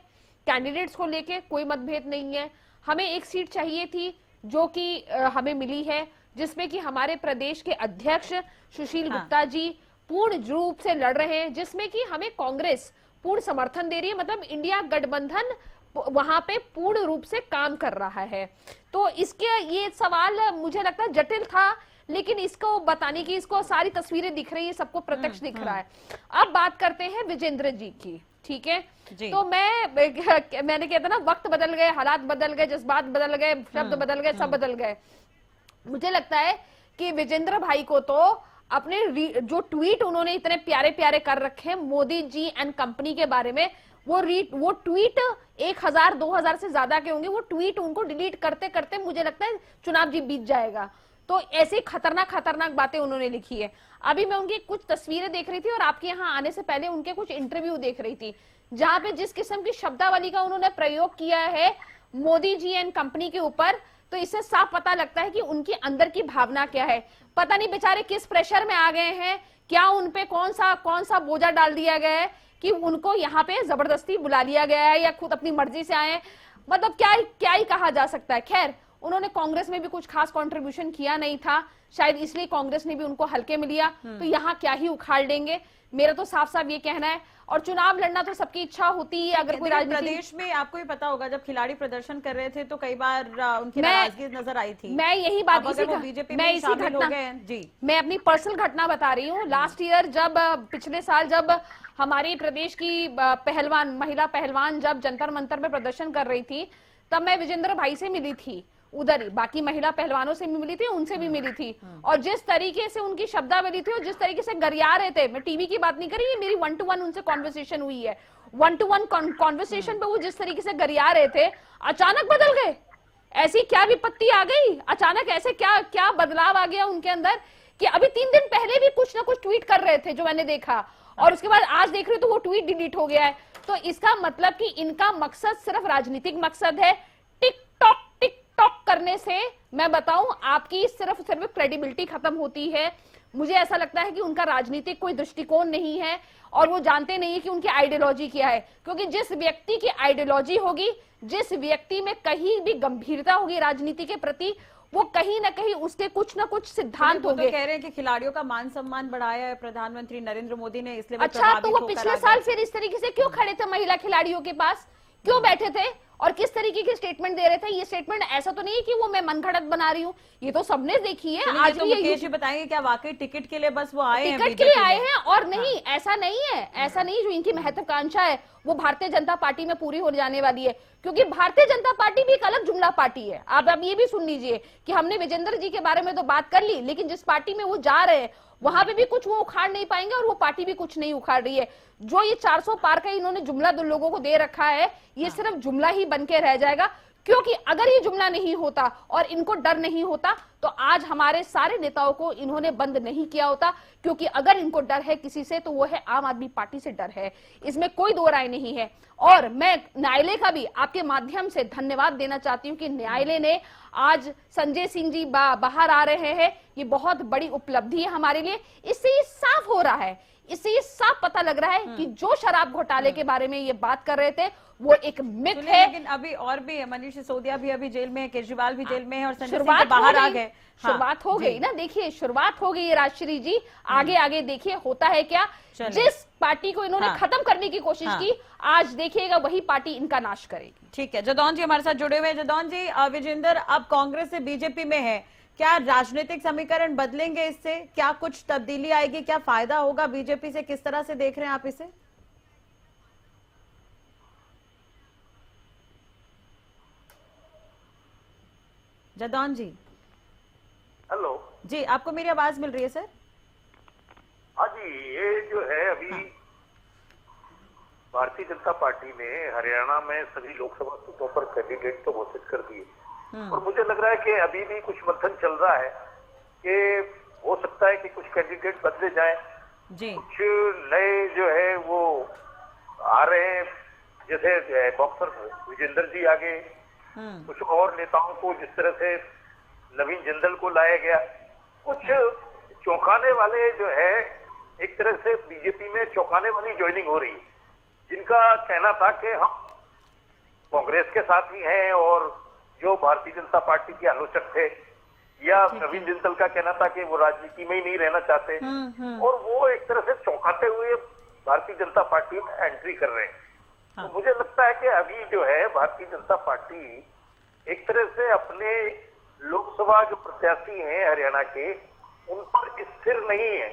कैंडिडेट्स को लेके कोई मतभेद नहीं है। हमें एक सीट चाहिए थी जो कि हमें मिली है, जिसमें कि हमारे प्रदेश के अध्यक्ष सुशील गुप्ता जी पूर्ण रूप से लड़ रहे हैं, जिसमें कि हमें कांग्रेस पूर्ण समर्थन दे रही है, मतलब इंडिया गठबंधन वहां पे पूर्ण रूप से काम कर रहा है। तो इसके ये सवाल मुझे लगता है जटिल था, लेकिन इसको बताने की, इसको सारी तस्वीरें दिख रही है, सबको प्रत्यक्ष दिख रहा है। अब बात करते हैं विजेंद्र जी की, ठीक है? तो मैंने कहता ना, वक्त बदल गए, हालात बदल गए, जज्बात बदल गए, शब्द बदल गए, सब बदल गए। मुझे लगता है कि विजेंद्र भाई को तो अपने जो ट्वीट उन्होंने इतने प्यारे प्यारे कर रखे हैं मोदी जी एंड कंपनी के बारे में, वो ट्वीट 1000-2000 से ज्यादा के होंगे, वो ट्वीट उनको डिलीट करते करते मुझे लगता है चुनाव जी बीत जाएगा। तो ऐसी खतरनाक बातें उन्होंने लिखी है। अभी मैं उनकी कुछ तस्वीरें देख रही थी और आपके यहाँ आने से पहले उनके कुछ इंटरव्यू देख रही थी, जहां पे जिस किस्म की शब्दावली का उन्होंने प्रयोग किया है मोदी जी एंड कंपनी के ऊपर, तो इससे साफ पता लगता है कि उनकी अंदर की भावना क्या है। पता नहीं बेचारे किस प्रेशर में आ गए हैं, क्या उनपे कौन सा बोझा डाल दिया गया है कि उनको यहाँ पे जबरदस्ती बुला लिया गया है या खुद अपनी मर्जी से आए। मतलब क्या ही कहा जा सकता है। खैर, उन्होंने कांग्रेस में भी कुछ खास कंट्रीब्यूशन किया नहीं था, शायद इसलिए कांग्रेस ने भी उनको हल्के में लिया, तो यहाँ क्या ही उखाड़ लेंगे। मेरा तो साफ साफ ये कहना है। और चुनाव लड़ना तो सबकी इच्छा होती है, अगर कोई राजनीति। प्रदेश में आपको भी पता होगा, जब खिलाड़ी प्रदर्शन कर रहे थे तो कई बार उनकी नाराजगी नजर आई थी। मैं यही बात, बीजेपी में शामिल हो गए जी, मैं अपनी पर्सनल घटना बता रही हूँ। लास्ट ईयर जब, पिछले साल जब हमारी प्रदेश की महिला पहलवान जब जंतर मंतर में प्रदर्शन कर रही थी, तब मैं विजेंद्र भाई से मिली थी उधर ही, बाकी महिला पहलवानों से भी मिली थी, उनसे भी मिली थी। और जिस तरीके से उनकी शब्दावली थी और जिस तरीके से गरिया रहे थे, मैं टीवी की बात नहीं कर रही, मेरी 1-to-1 उनसे कॉन्वर्सेशन हुई है। 1-to-1 कॉन्वर्सेशन पे वो जिस तरीके से गरिया रहे थे, अचानक बदल गए। ऐसी क्या विपत्ति आ गई, अचानक ऐसे क्या बदलाव आ गया उनके अंदर कि अभी 3 दिन पहले भी कुछ ना कुछ ट्वीट कर रहे थे जो मैंने देखा, और उसके बाद आज देख रही हूँ तो वो ट्वीट डिलीट हो गया है। तो इसका मतलब कि इनका मकसद सिर्फ राजनीतिक मकसद है। टॉक करने से मैं बताऊं आपकी सिर्फ क्रेडिबिलिटी खत्म होती है। मुझे ऐसा लगता है कि उनका राजनीतिक कोई दृष्टिकोण नहीं है और वो जानते नहीं है कि उनकी आइडियोलॉजी क्या है, क्योंकि जिस व्यक्ति की आइडियोलॉजी होगी, जिस व्यक्ति में कहीं भी गंभीरता होगी राजनीति के प्रति, वो कहीं ना कहीं उसके कुछ ना कुछ सिद्धांत वो होंगे। तो कह रहे हैं कि खिलाड़ियों का मान सम्मान बढ़ाया है प्रधानमंत्री नरेंद्र मोदी ने, इसलिए अच्छा, तो वो पिछले साल फिर इस तरीके से क्यों खड़े थे महिला खिलाड़ियों के पास, क्यों बैठे थे और किस तरीके की स्टेटमेंट दे रहे थे? ये स्टेटमेंट ऐसा तो नहीं है कि वो मैं मनगढ़ंत बना रही हूँ, ये तो सबने देखी है। आज तो भी मुकेश जी बताएंगे क्या वाकई टिकट के लिए बस वो आए हैं? टिकट के लिए आए हैं और नहीं, ऐसा नहीं है, ऐसा नहीं। जो इनकी महत्वाकांक्षा है वो भारतीय जनता पार्टी में पूरी हो जाने वाली है, क्योंकि भारतीय जनता पार्टी भी एक अलग जुमला पार्टी है। आप अब ये भी सुन लीजिए कि हमने विजेंद्र जी के बारे में तो बात कर ली, लेकिन जिस पार्टी में वो जा रहे हैं वहां पे भी कुछ वो उखाड़ नहीं पाएंगे और वो पार्टी भी कुछ नहीं उखाड़ रही है। जो ये 400 पार का इन्होंने जुमला दो लोगों को दे रखा है, ये सिर्फ जुमला ही बन के रह जाएगा, क्योंकि अगर ये जुमला नहीं होता और इनको डर नहीं होता तो आज हमारे सारे नेताओं को इन्होंने बंद नहीं किया होता। क्योंकि अगर इनको डर है किसी से तो वो है आम आदमी पार्टी से डर है, इसमें कोई दो राय नहीं है। और मैं न्यायालय का भी आपके माध्यम से धन्यवाद देना चाहती हूँ कि न्यायालय ने आज संजय सिंह जी बाहर आ रहे हैं, ये बहुत बड़ी उपलब्धि है हमारे लिए। इससे ये साफ हो रहा है, इससे ये साफ पता लग रहा है कि जो शराब घोटाले के बारे में ये बात कर रहे थे वो एक मिथ है। लेकिन अभी और भी है, मनीष सिसोदिया भी अभी जेल में है, केजरीवाल भी जेल में है और संजय सिंह बाहर आ गए। शुरुआत हो गई ना, देखिए शुरुआत हो गई है राजश्री जी, आगे आगे देखिए होता है क्या। जिस पार्टी को इन्होंने खत्म करने की कोशिश की, आज देखिएगा वही पार्टी इनका नाश करेगी। ठीक है, जदौन जी हमारे साथ जुड़े हुए हैं। जदौन जी, विजेंद्र अब कांग्रेस से बीजेपी में है, क्या राजनीतिक समीकरण बदलेंगे इससे? क्या कुछ तब्दीली आएगी? क्या फायदा होगा बीजेपी से? किस तरह से देख रहे हैं आप इसे? जदौन जी, हेलो जी, आपको मेरी आवाज मिल रही है सर? हाँ जी, ये जो है अभी भारतीय जनता पार्टी ने हरियाणा में सभी लोकसभा सीटों पर कैंडिडेट तो घोषित कर दिए और मुझे लग रहा है कि अभी भी कुछ मंथन चल रहा है कि हो सकता है कि कुछ कैंडिडेट बदले जाएं, जी, कुछ नए जो है वो आ रहे हैं, जैसे बॉक्सर विजेंद्र जी आगे, कुछ और नेताओं को जिस तरह से नवीन जिंदल को लाया गया, कुछ चौंकाने वाले जो है एक तरह से बीजेपी में चौंकाने वाली ज्वाइनिंग हो रही है, जिनका कहना था कि हम कांग्रेस के साथ ही हैं और जो भारतीय जनता पार्टी के आलोचक थे, या नवीन जिंदल का कहना था कि वो राजनीति में ही नहीं रहना चाहते, और वो एक तरह से चौंकाते हुए भारतीय जनता पार्टी में एंट्री कर रहे हैं। तो मुझे लगता है कि अभी जो है भारतीय जनता पार्टी एक तरह से अपने लोकसभा जो प्रत्याशी हैं हरियाणा के, उन पर स्थिर नहीं है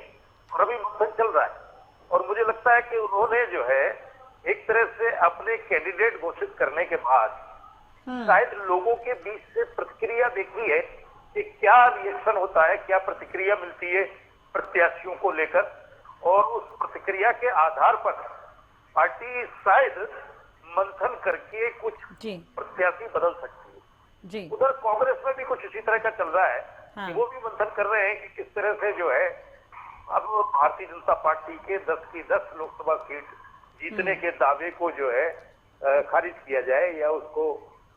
और अभी मंथन चल रहा है। और मुझे लगता है कि उन्होंने जो है एक तरह से अपने कैंडिडेट घोषित करने के बाद शायद लोगों के बीच से प्रतिक्रिया देखी है कि क्या रिएक्शन होता है, क्या प्रतिक्रिया मिलती है प्रत्याशियों को लेकर, और उस प्रतिक्रिया के आधार पर पार्टी शायद मंथन करके कुछ प्रत्याशी बदल सकती है। जी, उधर कांग्रेस में भी कुछ इसी तरह का चल रहा है कि वो भी मंथन कर रहे हैं कि किस तरह से जो है अब भारतीय जनता पार्टी के 10 की 10 लोकसभा सीट जीतने के दावे को जो है खारिज किया जाए या उसको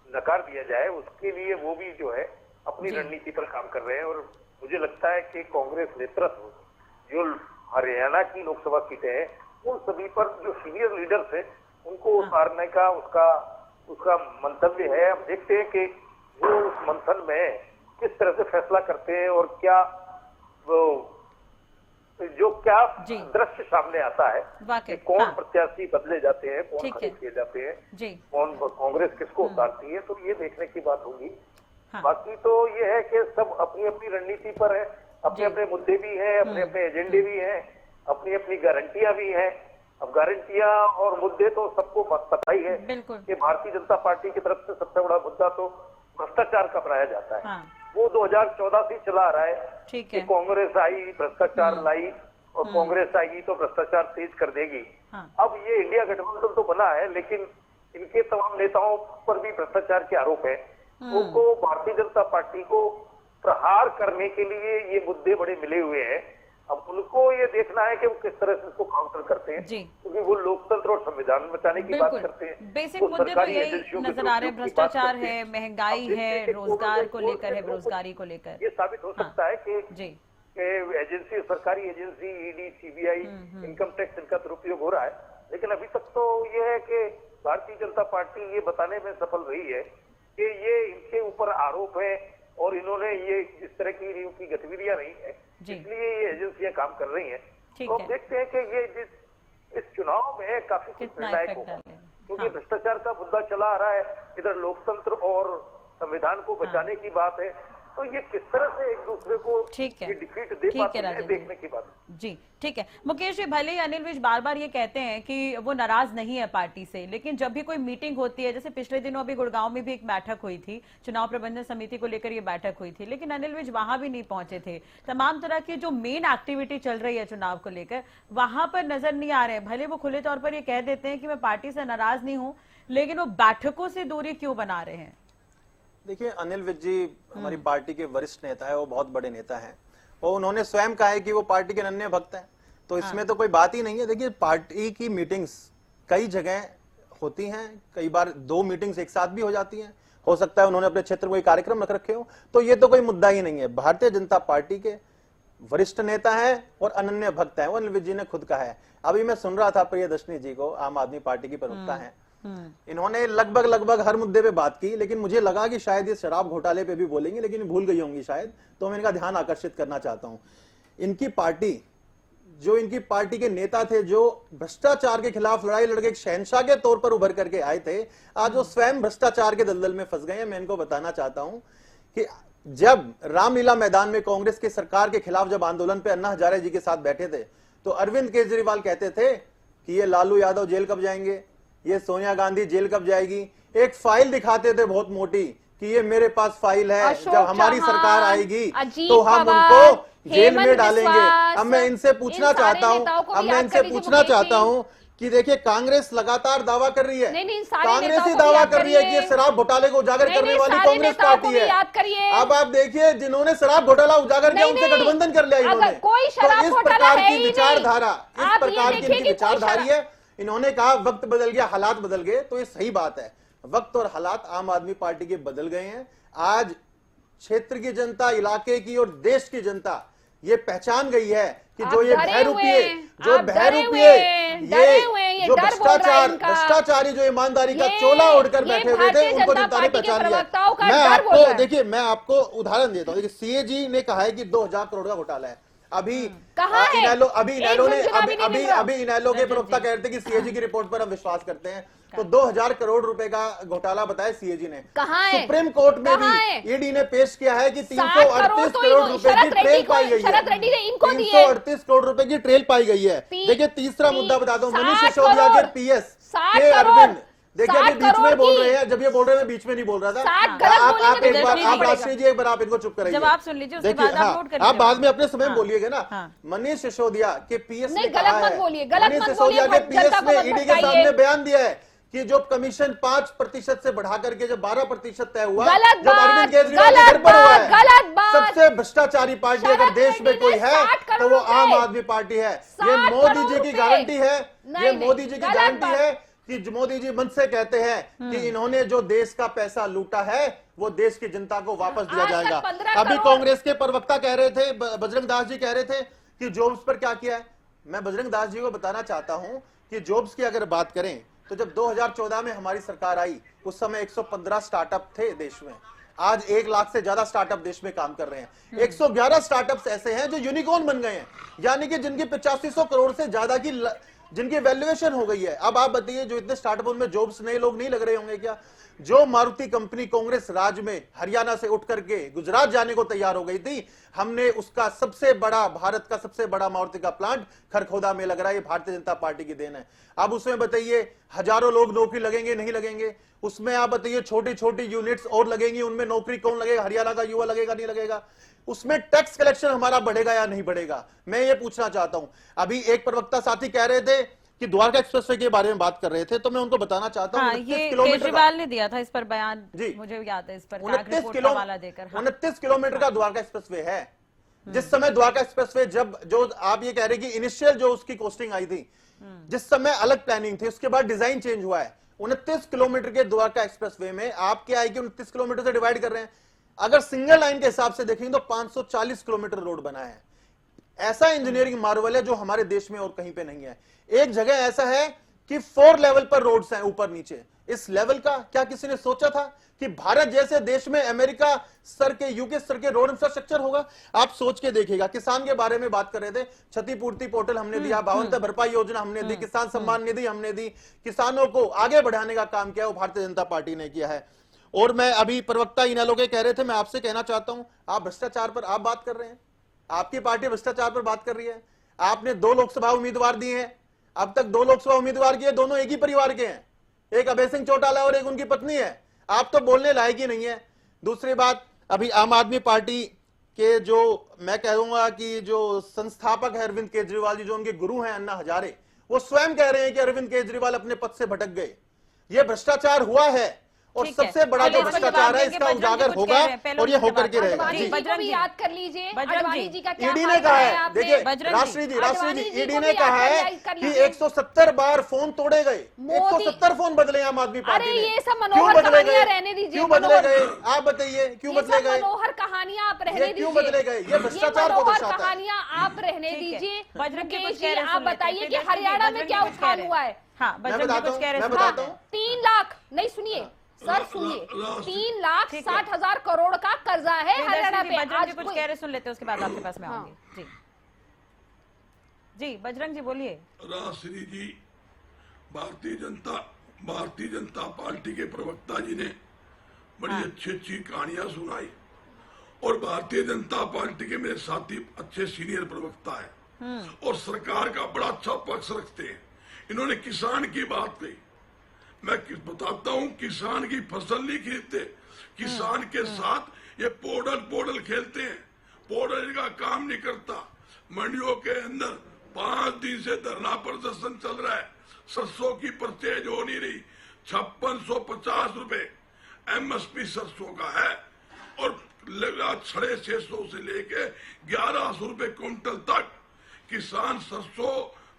नकार दिया जाए, उसके लिए वो भी जो है अपनी रणनीति पर काम कर रहे हैं। और मुझे लगता है कि कांग्रेस नेतृत्व जो हरियाणा की लोकसभा सीटें हैं उन सभी पर जो सीनियर लीडर्स हैं उनको उतारने का उसका मंतव्य है। हम देखते हैं कि वो उस मंथन में किस तरह से फैसला करते हैं और क्या दृश्य सामने आता है कि कौन प्रत्याशी बदले जाते हैं, कौन खरीद किए जाते हैं, कौन कांग्रेस किसको उतारती है, तो ये देखने की बात होगी। बाकी तो ये है कि सब अपनी अपनी रणनीति पर है, अपने अपने मुद्दे भी हैं, अपने अपने एजेंडे भी हैं, अपनी अपनी गारंटियां भी हैं। अब गारंटियां और मुद्दे तो सबको पता ही है कि भारतीय जनता पार्टी की तरफ से सबसे बड़ा मुद्दा तो भ्रष्टाचार का बनाया जाता है। वो 2014 से चला आ रहा है कि कांग्रेस आई भ्रष्टाचार लाई और कांग्रेस आएगी तो भ्रष्टाचार तेज कर देगी। अब ये इंडिया गठबंधन तो बना है, लेकिन इनके तमाम नेताओं पर भी भ्रष्टाचार के आरोप है। उनको भारतीय जनता पार्टी को प्रहार करने के लिए ये मुद्दे बड़े मिले हुए हैं अब उनको ये देखना है कि वो किस तरह से इसको काउंटर करते हैं, जी। क्योंकि वो लोकतंत्र और संविधान बचाने की बात बिल्कुल करते हैं। बेसिक वो मुद्दे तो सरकारी यही एजेंसियों के नजर आ रहे हैं, दुरुपयोग की बात भ्रष्टाचार करते है, हैं। महंगाई अब देखते है, हैं कि रोजगार को कोविड लेकर है, से बेरोजगारी को लेकर। ये साबित हो सकता है कि जी एजेंसी, सरकारी agency, ED, CBI, income tax, इनका दुरुपयोग हो रहा है। लेकिन अभी तक तो ये है कि भारतीय जनता पार्टी ये बताने में सफल रही है कि ये इनके ऊपर आरोप है और इन्होंने ये इस तरह की इनकी गतिविधियां नहीं है, जी। इसलिए ये एजेंसियां काम कर रही हैं। ठीक तो है। अब देखते हैं कि ये इस चुनाव में काफी कुछ कितना निर्णायक इफेक्ट होगा, डालेगा। क्योंकि हाँ। भ्रष्टाचार का मुद्दा चला आ रहा है, इधर लोकतंत्र और संविधान को बचाने की बात है, तो ये किस तरह से एक दूसरे को ठीक है। ये डिफीट दे ठीक पाते है हैं, राजेंद्र देखने की बात है। जी ठीक है। मुकेश जी, भले ही अनिल विज बार बार ये कहते हैं कि वो नाराज नहीं है पार्टी से, लेकिन जब भी कोई मीटिंग होती है, जैसे पिछले दिनों अभी गुड़गांव में भी एक बैठक हुई थी, चुनाव प्रबंधन समिति को लेकर ये बैठक हुई थी, लेकिन अनिल विज वहां भी नहीं पहुंचे थे। तमाम तरह की जो मेन एक्टिविटी चल रही है चुनाव को लेकर, वहां पर नजर नहीं आ रहे हैं। भले वो खुले तौर पर ये कह देते हैं कि मैं पार्टी से नाराज नहीं हूं, लेकिन वो बैठकों से दूरी क्यों बना रहे हैं? देखिए, अनिल विज जी हमारी पार्टी के वरिष्ठ नेता है, वो बहुत बड़े नेता हैं और उन्होंने स्वयं कहा है कि वो पार्टी के अनन्य भक्त हैं, तो इसमें तो कोई बात ही नहीं है। देखिए, पार्टी की मीटिंग्स कई जगह होती हैं, कई बार 2 मीटिंग्स एक साथ भी हो जाती हैं, हो सकता है उन्होंने अपने क्षेत्र में कोई कार्यक्रम रख रखे हो, तो ये तो कोई मुद्दा ही नहीं है। भारतीय जनता पार्टी के वरिष्ठ नेता हैं और अनन्य भक्त हैं, वो अनिल विज जी ने खुद कहा है। अभी मैं सुन रहा था प्रियदर्शनी जी को, आम आदमी पार्टी की प्रवक्ता है, इन्होंने लगभग हर मुद्दे पे बात की, लेकिन मुझे लगा कि शायद ये शराब घोटाले पे भी बोलेंगे, लेकिन भूल गई होंगी शायद, तो मैं इनका ध्यान आकर्षित करना चाहता हूं। इनकी पार्टी के नेता थे जो भ्रष्टाचार के खिलाफ लड़ाई लड़के एक शहंशाह के तौर पर उभर करके आए थे, आज वो स्वयं भ्रष्टाचार के दलदल में फंस गए हैं। मैं इनको बताना चाहता हूं कि जब रामलीला मैदान में कांग्रेस की सरकार के खिलाफ जब आंदोलन पे अन्ना हजारे जी के साथ बैठे थे, तो अरविंद केजरीवाल कहते थे कि ये लालू यादव जेल कब जाएंगे, ये सोनिया गांधी जेल कब जाएगी। एक फाइल दिखाते थे बहुत मोटी कि ये मेरे पास फाइल है, जब हमारी सरकार आएगी तो हम उनको जेल में डालेंगे। अब मैं इनसे पूछना चाहता हूं कि देखिए, कांग्रेस लगातार दावा कर रही है, कांग्रेस ही दावा कर रही है कि ये शराब घोटाले को उजागर करने वाली कांग्रेस पार्टी है। अब आप देखिए, जिन्होंने शराब घोटाला उजागर किया उनसे गठबंधन कर लिया इन्होंने। तो इस प्रकार की विचारधारा, इस प्रकार की इनकी विचारधारा है। इन्होंने कहा वक्त बदल गया, हालात बदल गए, तो ये सही बात है। वक्त और हालात आम आदमी पार्टी के बदल गए हैं। आज क्षेत्र की जनता, इलाके की और देश की जनता ये पहचान गई है कि जो ये बहरूपीय, जो भ्रष्टाचारी, जो ईमानदारी का चोला ओढ़कर बैठे हुए थे, उनको जनता ने पहचान लिया। मैं आपको उदाहरण देता हूँ। देखिए, सीएजी ने कहा है कि 2000 करोड़ का घोटाला है। अभी इनेलो के प्रवक्ता कह रहे थे कि सीएजी की रिपोर्ट पर हम विश्वास करते हैं, तो 2000 करोड़ रुपए का घोटाला बताया सीएजी ने। सुप्रीम कोर्ट में भी ईडी ने पेश किया है कि 338 करोड़ रुपए की ट्रेल पाई गई है। 338 करोड़ रुपए की ट्रेल पाई गई है। देखिए, तीसरा मुद्दा बता दो, मनीष सिसोदिया के पीएस के अरविंद, देखिए अभी बीच में बोल रहे हैं, जब ये बोल रहे हैं मैं बीच में नहीं बोल रहा था। आप एक बार, आप राष्ट्रीय जी एक बार आप इनको चुप कराइए, जवाब सुन लीजिए, उसके बाद आप नोट करिए। आप बाद में अपने समय में बोलिएगा ना। मनीष सिसोदिया के पीएस ने कहा है, मनीष सिसोदिया के पीएस ने ईडी के सामने बयान दिया है कि जो कमीशन 5% से बढ़ा करके जब 12% तय हुआ, जब अरविंद केजरीवाल के घर पर हुआ है, सबसे भ्रष्टाचारी पार्टी अगर देश में कोई है तो वो आम आदमी पार्टी है। ये मोदी जी की गारंटी है, ये मोदी जी की गारंटी है कि मोदी जी मन से कहते हैं कि इन्होंने जो देश का पैसा लूटा है वो देश की जनता को वापस दिया जाएगा। अभी कांग्रेस के प्रवक्ता कह रहे थे, बजरंग दास जी कह रहे थे कि जॉब्स पर क्या किया है। मैं बजरंग दास जी को बताना चाहता हूं कि जॉब्स की अगर बात करें तो जब 2014 में हमारी सरकार आई, उस समय 115 स्टार्टअप थे देश में। आज 1 लाख से ज्यादा स्टार्टअप देश में काम कर रहे हैं। 111 स्टार्टअप्स ऐसे हैं जो यूनिकॉर्न बन गए हैं, यानी कि जिनकी 8500 करोड़ से ज्यादा की जिनकी वैल्यूएशन हो गई है। अब आप बताइए, जो इतने स्टार्टअप उनमें जॉब्स नए लोग नहीं लग रहे होंगे क्या? जो मारुति कंपनी कांग्रेस राज में हरियाणा से उठ करके गुजरात जाने को तैयार हो गई थी, हमने उसका सबसे बड़ा, भारत का सबसे बड़ा मारुति का प्लांट खरखोदा में लग रहा है। ये भारतीय जनता पार्टी की देन है। अब उसमें बताइए हजारों लोग नौकरी लगेंगे, नहीं लगेंगे? उसमें आप बताइए छोटी छोटी यूनिट्स और लगेंगी, उनमें नौकरी कौन लगेगा? हरियाणा का युवा लगेगा, नहीं लगेगा? उसमें टैक्स कलेक्शन हमारा बढ़ेगा या नहीं बढ़ेगा? मैं ये पूछना चाहता हूं। अभी एक प्रवक्ता साथी कह रहे थे कि द्वारका एक्सप्रेसवे के बारे में बात कर रहे थे, तो मैं उनको बताना चाहता हूं, ये केजरीवाल ने दिया था इस पर बयान जी, मुझे याद है, इस पर 29 किलोमीटर का द्वारका एक्सप्रेसवे है। जिस समय द्वारका एक्सप्रेसवे जब जो आप ये कह रहे कि इनिशियल जो उसकी कॉस्टिंग आई थी, जिस समय अलग प्लानिंग थी, उसके बाद डिजाइन चेंज हुआ है। 29 किलोमीटर के द्वारका एक्सप्रेसवे में आप क्या है कि 29 किलोमीटर से डिवाइड कर रहे हैं। अगर सिंगल लाइन के हिसाब से देखेंगे तो 540 किलोमीटर रोड बना है। ऐसा इंजीनियरिंग मार्वल है जो हमारे देश में और कहीं पे नहीं है। एक जगह ऐसा है कि 4 लेवल पर रोड्स हैं, ऊपर नीचे। इस लेवल का क्या किसी ने सोचा था कि भारत जैसे देश में अमेरिका स्तर के, यूके स्तर के रोड इंफ्रास्ट्रक्चर होगा? आप सोच के देखिएगा। किसान के बारे में बात कर रहे थे, क्षतिपूर्ति पोर्टल हमने दिया, 52 भरपाई योजना हमने दी, किसान सम्मान निधि हमने दी, किसानों को आगे बढ़ाने का काम किया वो भारतीय जनता पार्टी ने किया है। और मैं अभी प्रवक्ता इनेलो के कह रहे थे, मैं आपसे कहना चाहता हूं, आप भ्रष्टाचार पर आप बात कर रहे हैं, आपकी पार्टी भ्रष्टाचार पर बात कर रही है। आपने 2 लोकसभा उम्मीदवार दिए हैं, अब तक 2 लोकसभा उम्मीदवार किए, दोनों एक ही परिवार के हैं, एक अभय सिंह चौटाला और एक उनकी पत्नी है। आप तो बोलने लायक ही नहीं है। दूसरी बात, अभी आम आदमी पार्टी के जो मैं कहूंगा कि जो संस्थापक है अरविंद केजरीवाल जी, जो उनके गुरु हैं अन्ना हजारे, वो स्वयं कह रहे हैं कि अरविंद केजरीवाल अपने पद से भटक गए। ये भ्रष्टाचार हुआ है और सबसे बड़ा जो भ्रष्टाचार है इसका उजागर होगा और ये होकर के रहेगा। बजरंग जी याद कर लीजिए, अडवाणी जी का क्या ईडी ने कहा है, देखिए राष्ट्रीय जी ईडी ने कहा है कि 170 बार फोन तोड़े गए, 170 फोन बदले आम आदमी पार्टी ने। ये सब मनोहर कहानियां रहने दीजिए। क्यों बदले गए आप बताइए, क्यों बदले गए? मनोहर कहानियां आप रहने दीजिए। क्यों बदले गए? ये भ्रष्टाचार को दर्शाता है। कहानियां आप रहने दीजिए। बजरंग जी आप बताइए कि हरियाणा में क्या उछाल हुआ है? हाँ, बजरंग जी कुछ कह रहे हैं। 3 लाख नहीं, सुनिए सर, सुनिए, 3,60,000 करोड़ का कर्जा है हरियाणा पे। बजरंग जी कुछ कह रहे, सुन लेते हैं, उसके बाद आपके पास में आऊंगी। जी जी बजरंग जी बोलिए। राष्ट्रीय जी, भारतीय जनता पार्टी के प्रवक्ता जी ने बड़ी अच्छी कहानियां सुनाई और भारतीय जनता पार्टी के मेरे साथी अच्छे सीनियर प्रवक्ता है और सरकार का बड़ा अच्छा पक्ष रखते हैं। इन्होंने किसान की बात कही। मैं बताता हूं, किसान की फसल नहीं खरीदते, किसान के साथ ये पोर्टल खेलते हैं। पोर्टल का काम नहीं करता। मंडियों के अंदर 5 दिन से धरना प्रदर्शन चल रहा है, सरसों की परचेज हो नहीं रही। 5650 रुपए एमएसपी सरसों का है और 650 से लेके 1100 रुपए क्विंटल तक किसान सरसों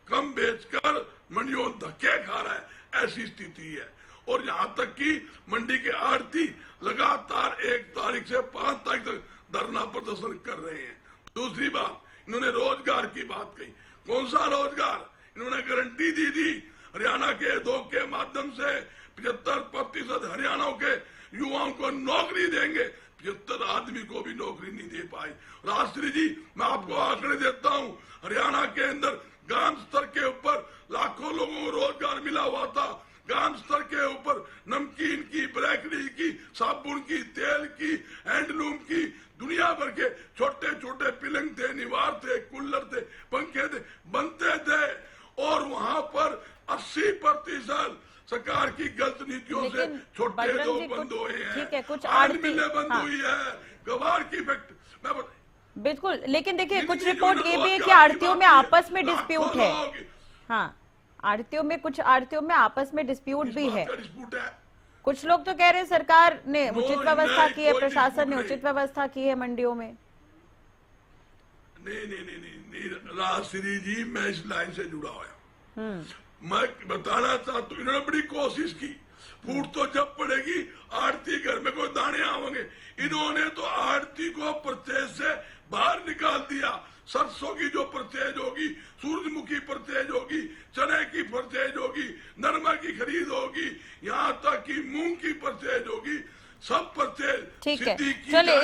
कम बेचकर मंडियों में धक्के खा रहा है। ऐसी स्थिति है और यहां तक कि मंडी के आड़ती लगातार 1 तारीख से 5 तारीख तक धरना प्रदर्शन कर रहे हैं। दूसरी बात, इन्होंने रोजगार की बात कही। कौन सा रोजगार? इन्होंने गारंटी दी थी हरियाणा के उद्योग के माध्यम से 75% हरियाणा के युवाओं को नौकरी देंगे। 75 आदमी को भी नौकरी नहीं दे पाई। राष्ट्रीय जी, मैं आपको आंकड़े देता हूं, हरियाणा के अंदर ग्राम स्तर के ऊपर लाखों लोगों को रोजगार मिला हुआ था। ग्राम स्तर के ऊपर नमकीन की, बेकरी की, साबुन की, तेल की, हैंडलूम की, दुनिया भर के छोटे छोटे पिलंग थे, निवार थे, कूलर थे, पंखे थे, बनते थे और वहां पर 80% सरकार की गलत नीतियों से छोटे जो बंद हुए हैं। ठीक है, कुछ मिलें बंद हुई है, गवार की फैक्ट्री। बिल्कुल, लेकिन देखिए कुछ रिपोर्ट ये भी है कि आड़तियों में आपस में डिस्प्यूट है। हाँ, आड़तियों में आपस में डिस्प्यूट भी है। कुछ लोग तो कह रहे हैं सरकार ने उचित व्यवस्था की है, प्रशासन ने उचित व्यवस्था की है मंडियों में। नहीं, राष्ट्रीय जी, मैं इस लाइन से जुड़ा हुआ। मैं बताना चाहता हूँ, इन्होंने बड़ी कोशिश की। फूट तो जब पड़ेगी, आड़ती घर में कोई दाने आवेंगे। इन्होंने तो आड़ती को परचेज से बाहर निकाल दिया। सरसों की जो परचेज होगी, सूरजमुखी परचेज होगी, चने की परचेज होगी, नरमा की खरीद होगी, यहाँ तक कि मूंग की परचेज होगी, सब परचेज। ठीक है, चलिए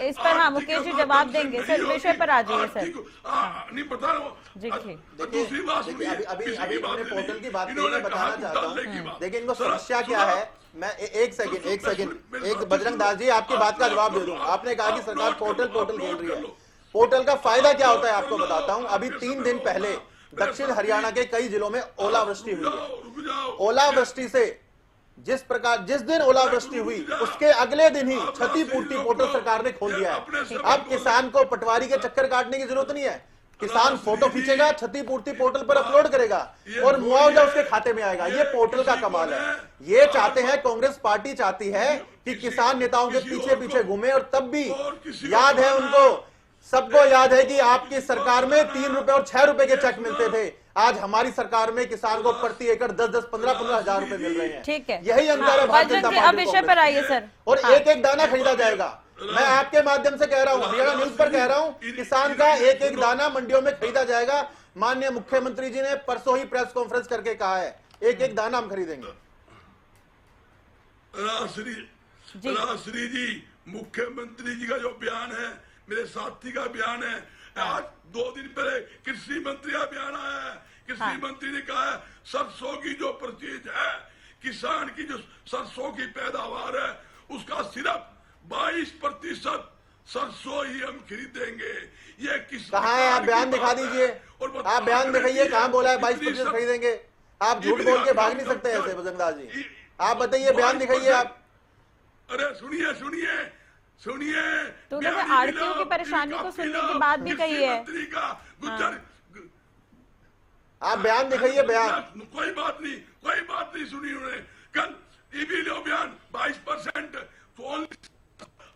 इस पर हाँ मुकेश जी जवाब देंगे। सर विषय पर आ जाइए सर। नहीं बता रहा हूँ। दूसरी बात सुनिए, अभी पोर्टल की बात मैं बताना चाहता हूँ। देखिए इनको समस्या क्या है, मैं एक सेकंड बजरंग दास जी आपकी बात का जवाब दे दूं। आपने कहा कि सरकार पोर्टल खेल रही है। पोर्टल का फायदा क्या होता है आपको बताता हूं। अभी 3 दिन पहले दक्षिण हरियाणा के कई जिलों में ओलावृष्टि हुई है। ओलावृष्टि से जिस दिन ओलावृष्टि हुई उसके अगले दिन ही क्षतिपूर्ति पोर्टल सरकार ने खोल दिया है। अब किसान को पटवारी के चक्कर काटने की जरूरत नहीं है। किसान फोटो खींचेगा, क्षतिपूर्ति पोर्टल पर अपलोड करेगा और मुआवजा उसके खाते में आएगा। ये पोर्टल का कमाल है। ये चाहते हैं, कांग्रेस पार्टी चाहती है कि किसान नेताओं के पीछे घूमे और तब भी याद है उनको सबको याद है कि आपकी सरकार में 3 रुपए और 6 रुपए के चेक मिलते थे। आज हमारी सरकार में किसान को प्रति एकड़ 10-10, 15-15 हजार रुपए मिल रहे हैं। ठीक है, यही अंतर है भारतीय जनता पार्टी। अब विषय पर आइए सर। और एक एक दाना खरीदा जाएगा। मैं आपके माध्यम से कह रहा हूं, हरियाणा न्यूज पर कह रहा हूं, किसान का एक एक दाना मंडियों में खरीदा जाएगा। माननीय मुख्यमंत्री जी ने परसों ही प्रेस कॉन्फ्रेंस करके कहा है, एक एक दाना हम खरीदेंगे। राजश्री जी, मुख्यमंत्री जी का जो बयान है मेरे साथी का बयान है। आज 2 दिन पहले कृषि मंत्री का बयान आया है। कृषि मंत्री ने कहा है सरसों की जो परचेज है, किसान की जो सरसों की पैदावार है, उसका सिर्फ 22% सरसों ही हम खरीदेंगे। ये किस कहाँ है? आप बयान दिखा दीजिए, आप बयान दिखाइए, कहाँ बोला है 22% खरीदेंगे? आप झूठ बोल के भाग नहीं सकते ऐसे बजरंगदास जी। आप बताइए, बयान दिखाइए आप। अरे सुनिए सुनिए सुनिए, तो उन्होंने आड़तियों की परेशानी को सुनने की बात भी कही है। आप बयान दिखाइए, बयान। कोई बात नहीं सुनी उन्होंने। कल ईबी लो बयान 22%,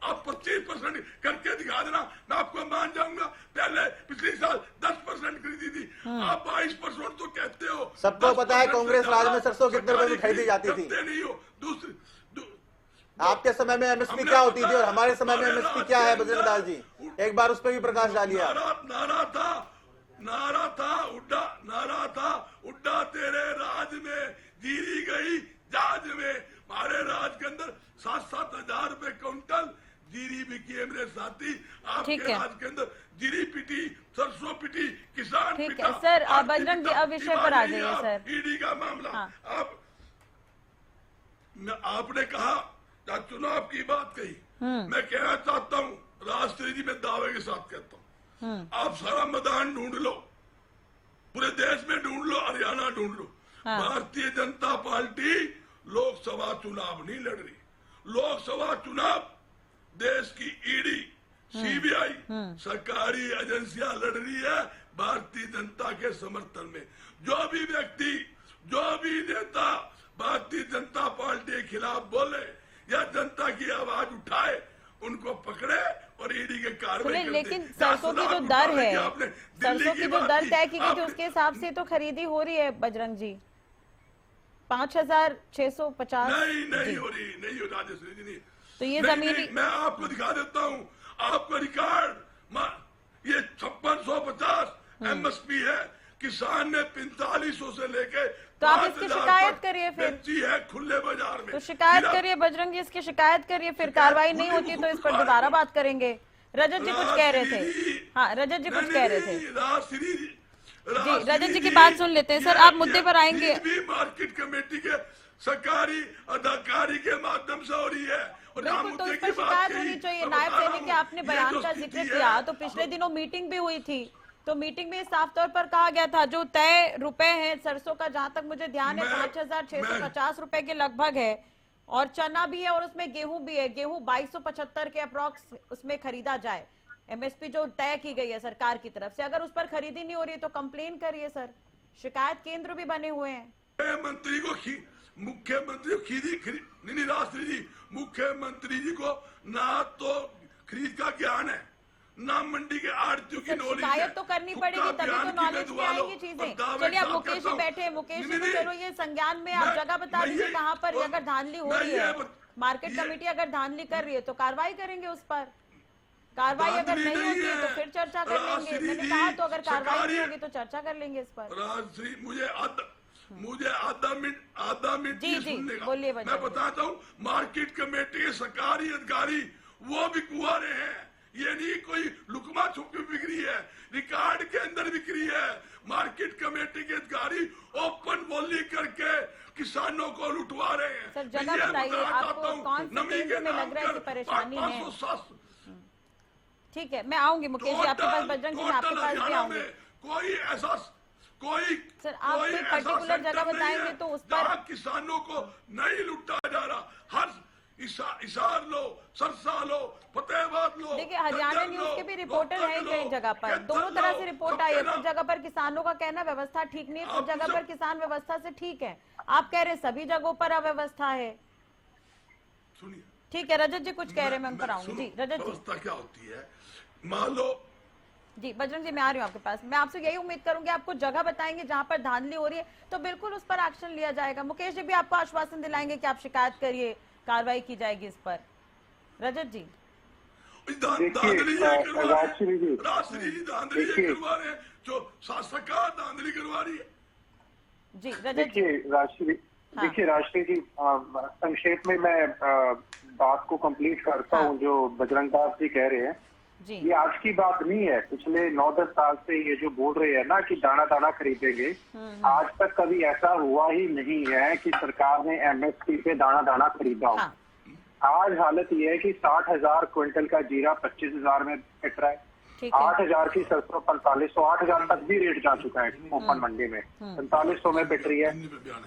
आप 25% करके दिखा देना, मैं आपको मान जाऊंगा। पहले पिछले साल 10% खरीदी थी, आप 22% तो कहते हो। सबको पता है कांग्रेस राज में सरसों कितने रुपए में खरीदी जाती थी। नहीं हो। दूसरी आपके समय में एमएसपी क्या होती थी और हमारे समय में एमएसपी क्या है बजरंगदास जी? एक बार उस पर भी प्रकाश डालिए। नारा था उड्डा तेरे राज में, जीरी गई जहाज में। हमारे राज के अंदर 7-7 हजार रुपए क्विंटल जीरी बिकी है मेरे साथी। आपके राज के अंदर जीरी पिटी, सरसों पिटी, किसान ठीक है सर। बजरंग जी, अब विषय पर आ जाइए सर। ईडी का मामला। आपने कहा, चुनाव की बात कही, मैं कहना चाहता हूँ राष्ट्रीय जी, मैं दावे के साथ कहता हूँ, आप सारा मैदान ढूंढ लो, पूरे देश में ढूंढ लो, हरियाणा ढूंढ लो। भारतीय जनता पार्टी लोकसभा चुनाव नहीं लड़ रही। लोकसभा चुनाव देश की ईडी, सीबीआई, सरकारी एजेंसियां लड़ रही है भारतीय जनता के समर्थन में। जो भी व्यक्ति, जो भी नेता भारतीय जनता पार्टी के खिलाफ बोले या जनता की आवाज उठाए, उनको पकड़े और ईडी के कार्रवाई। लेकिन सरसों की जो दर है, सरसों की जो दर तय की गई थी उसके हिसाब से तो खरीदी हो रही है बजरंग जी। 5650 नहीं हो रही राजश्री जी। नहीं तो ये जमीनी, मैं आपको दिखा देता हूँ, आपका रिकॉर्ड, ये 5650 एमएसपी है। किसान ने 4500 से लेके, तो आप इसकी शिकायत करिए फिर। है खुले बाजार में, तो शिकायत करिए बजरंग जी, इसकी शिकायत करिए। फिर कार्रवाई नहीं होती तो इस पर दोबारा बात करेंगे। रजत जी कुछ कह रहे थे। हाँ, रजत जी कुछ कह रहे थे जी। रजत जी की बात सुन लेते हैं सर, आप मुद्दे पर आएंगे। मार्केट कमेटी के सरकारी अधिकारी के माध्यम से हो रही है। बिल्कुल, तो इस पर शिकायत होनी चाहिए। नायब सैनिक के आपने बयान का जिक्र किया, तो पिछले दिनों मीटिंग भी हुई थी, तो मीटिंग में साफ तौर पर कहा गया था जो तय रुपए हैं सरसों का, जहां तक मुझे ध्यान है 5650 रुपए के लगभग है, और चना भी है और उसमें गेहूं भी है। गेहूं 2275 के अप्रॉक्स उसमें खरीदा जाए। एमएसपी जो तय की गई है सरकार की तरफ से, अगर उस पर खरीदी नहीं हो रही है तो कंप्लेन करिए सर। शिकायत केंद्र भी बने हुए हैं। मुख्यमंत्री को राष्ट्रीय जी, मुख्यमंत्री जी को ना तो खरीद का ज्ञान है, ना मंडी के आड़तियों की नॉलेज है। शिकायत तो करनी पड़ेगी, तभी तो नॉलेज में आएंगी चीजें। चलिए, आप मुकेश जी बैठे हैं, मुकेश जी को चलो ये संज्ञान में आप जगह बता दीजिए कहाँ पर अगर धांधली हो रही है। मार्केट कमेटी अगर धांधली कर रही है तो कार्रवाई करेंगे उस पर। कार्रवाई अगर नहीं होती है तो फिर चर्चा कर लेंगे। मैंने कहा तो अगर कार्रवाई नहीं होगी तो चर्चा कर लेंगे इस पर। मुझे आधा मिनट जी बोलिए। मैं बताता हूँ, मार्केट कमेटी के सरकारी अधिकारी वो भी कुआरे हैं। ये नहीं कोई लुकमा छुपी बिक्री है, रिकॉर्ड के अंदर बिक्री है। मार्केट कमेटी के अधिकारी ओपन बोली करके किसानों को लुटवा रहे हैं। सर जगह बताइए, आपको कौन से केंद्र में लग रहा है कि परेशानी है? ठीक है, मैं आऊंगी मुकेश जी आपके पास। बजरंग जी मैं आपके पास भी आऊंगी। सर आप कोई पर्टिकुलर जगह बताएंगे तो उस पर किसानों को नहीं लुटा जा रहा। हर इसार लो, सरसा लो, फतेहाबाद लो। देखिए, हरियाणा न्यूज के भी रिपोर्टर हैं कई जगह पर, दोनों तरह से रिपोर्ट आई है। कुछ जगह पर किसानों का कहना व्यवस्था ठीक नहीं है, कुछ जगह पर किसान व्यवस्था से ठीक है। आप कह रहे सभी जगहों पर अव्यवस्था है। सुनिए, ठीक है, रजत जी कुछ कह रहे हैं, मैं उन पर आऊंगी। जी रजत जी, व्यवस्था क्या होती है? मान लो जी बजरंग जी, मैं आ रही हूँ आपके पास। मैं आपसे यही उम्मीद करूंगी आपको जगह बताएंगे जहां पर धांधली हो रही है तो बिल्कुल उस पर एक्शन लिया जाएगा। मुकेश जी भी आपको आश्वासन दिलाएंगे कि आप शिकायत करिए, कार्रवाई की जाएगी इस पर। रजत जी धांधली राष्ट्रीय जी धांधली करवा रहे हैं, जो शासक का धांधली करवा रही है। जी रजत जी, देखिए राष्ट्रीय जी, संक्षेप में मैं बात को कंप्लीट करता हूँ। जो बजरंग दास जी कह रहे हैं ये आज की बात नहीं है, पिछले 9-10 साल से ये जो बोल रहे हैं ना कि दाना दाना खरीदेंगे, आज तक कभी ऐसा हुआ ही नहीं है कि सरकार ने एमएसपी पे दाना दाना खरीदा हो। आज हालत ये है कि 60,000 क्विंटल का जीरा 25,000 में बिक रहा है, 8,000 की सरसों 4500, 8,000 तक भी रेट जा चुका है ओपन मंडी में, 4500 में बिक रही है।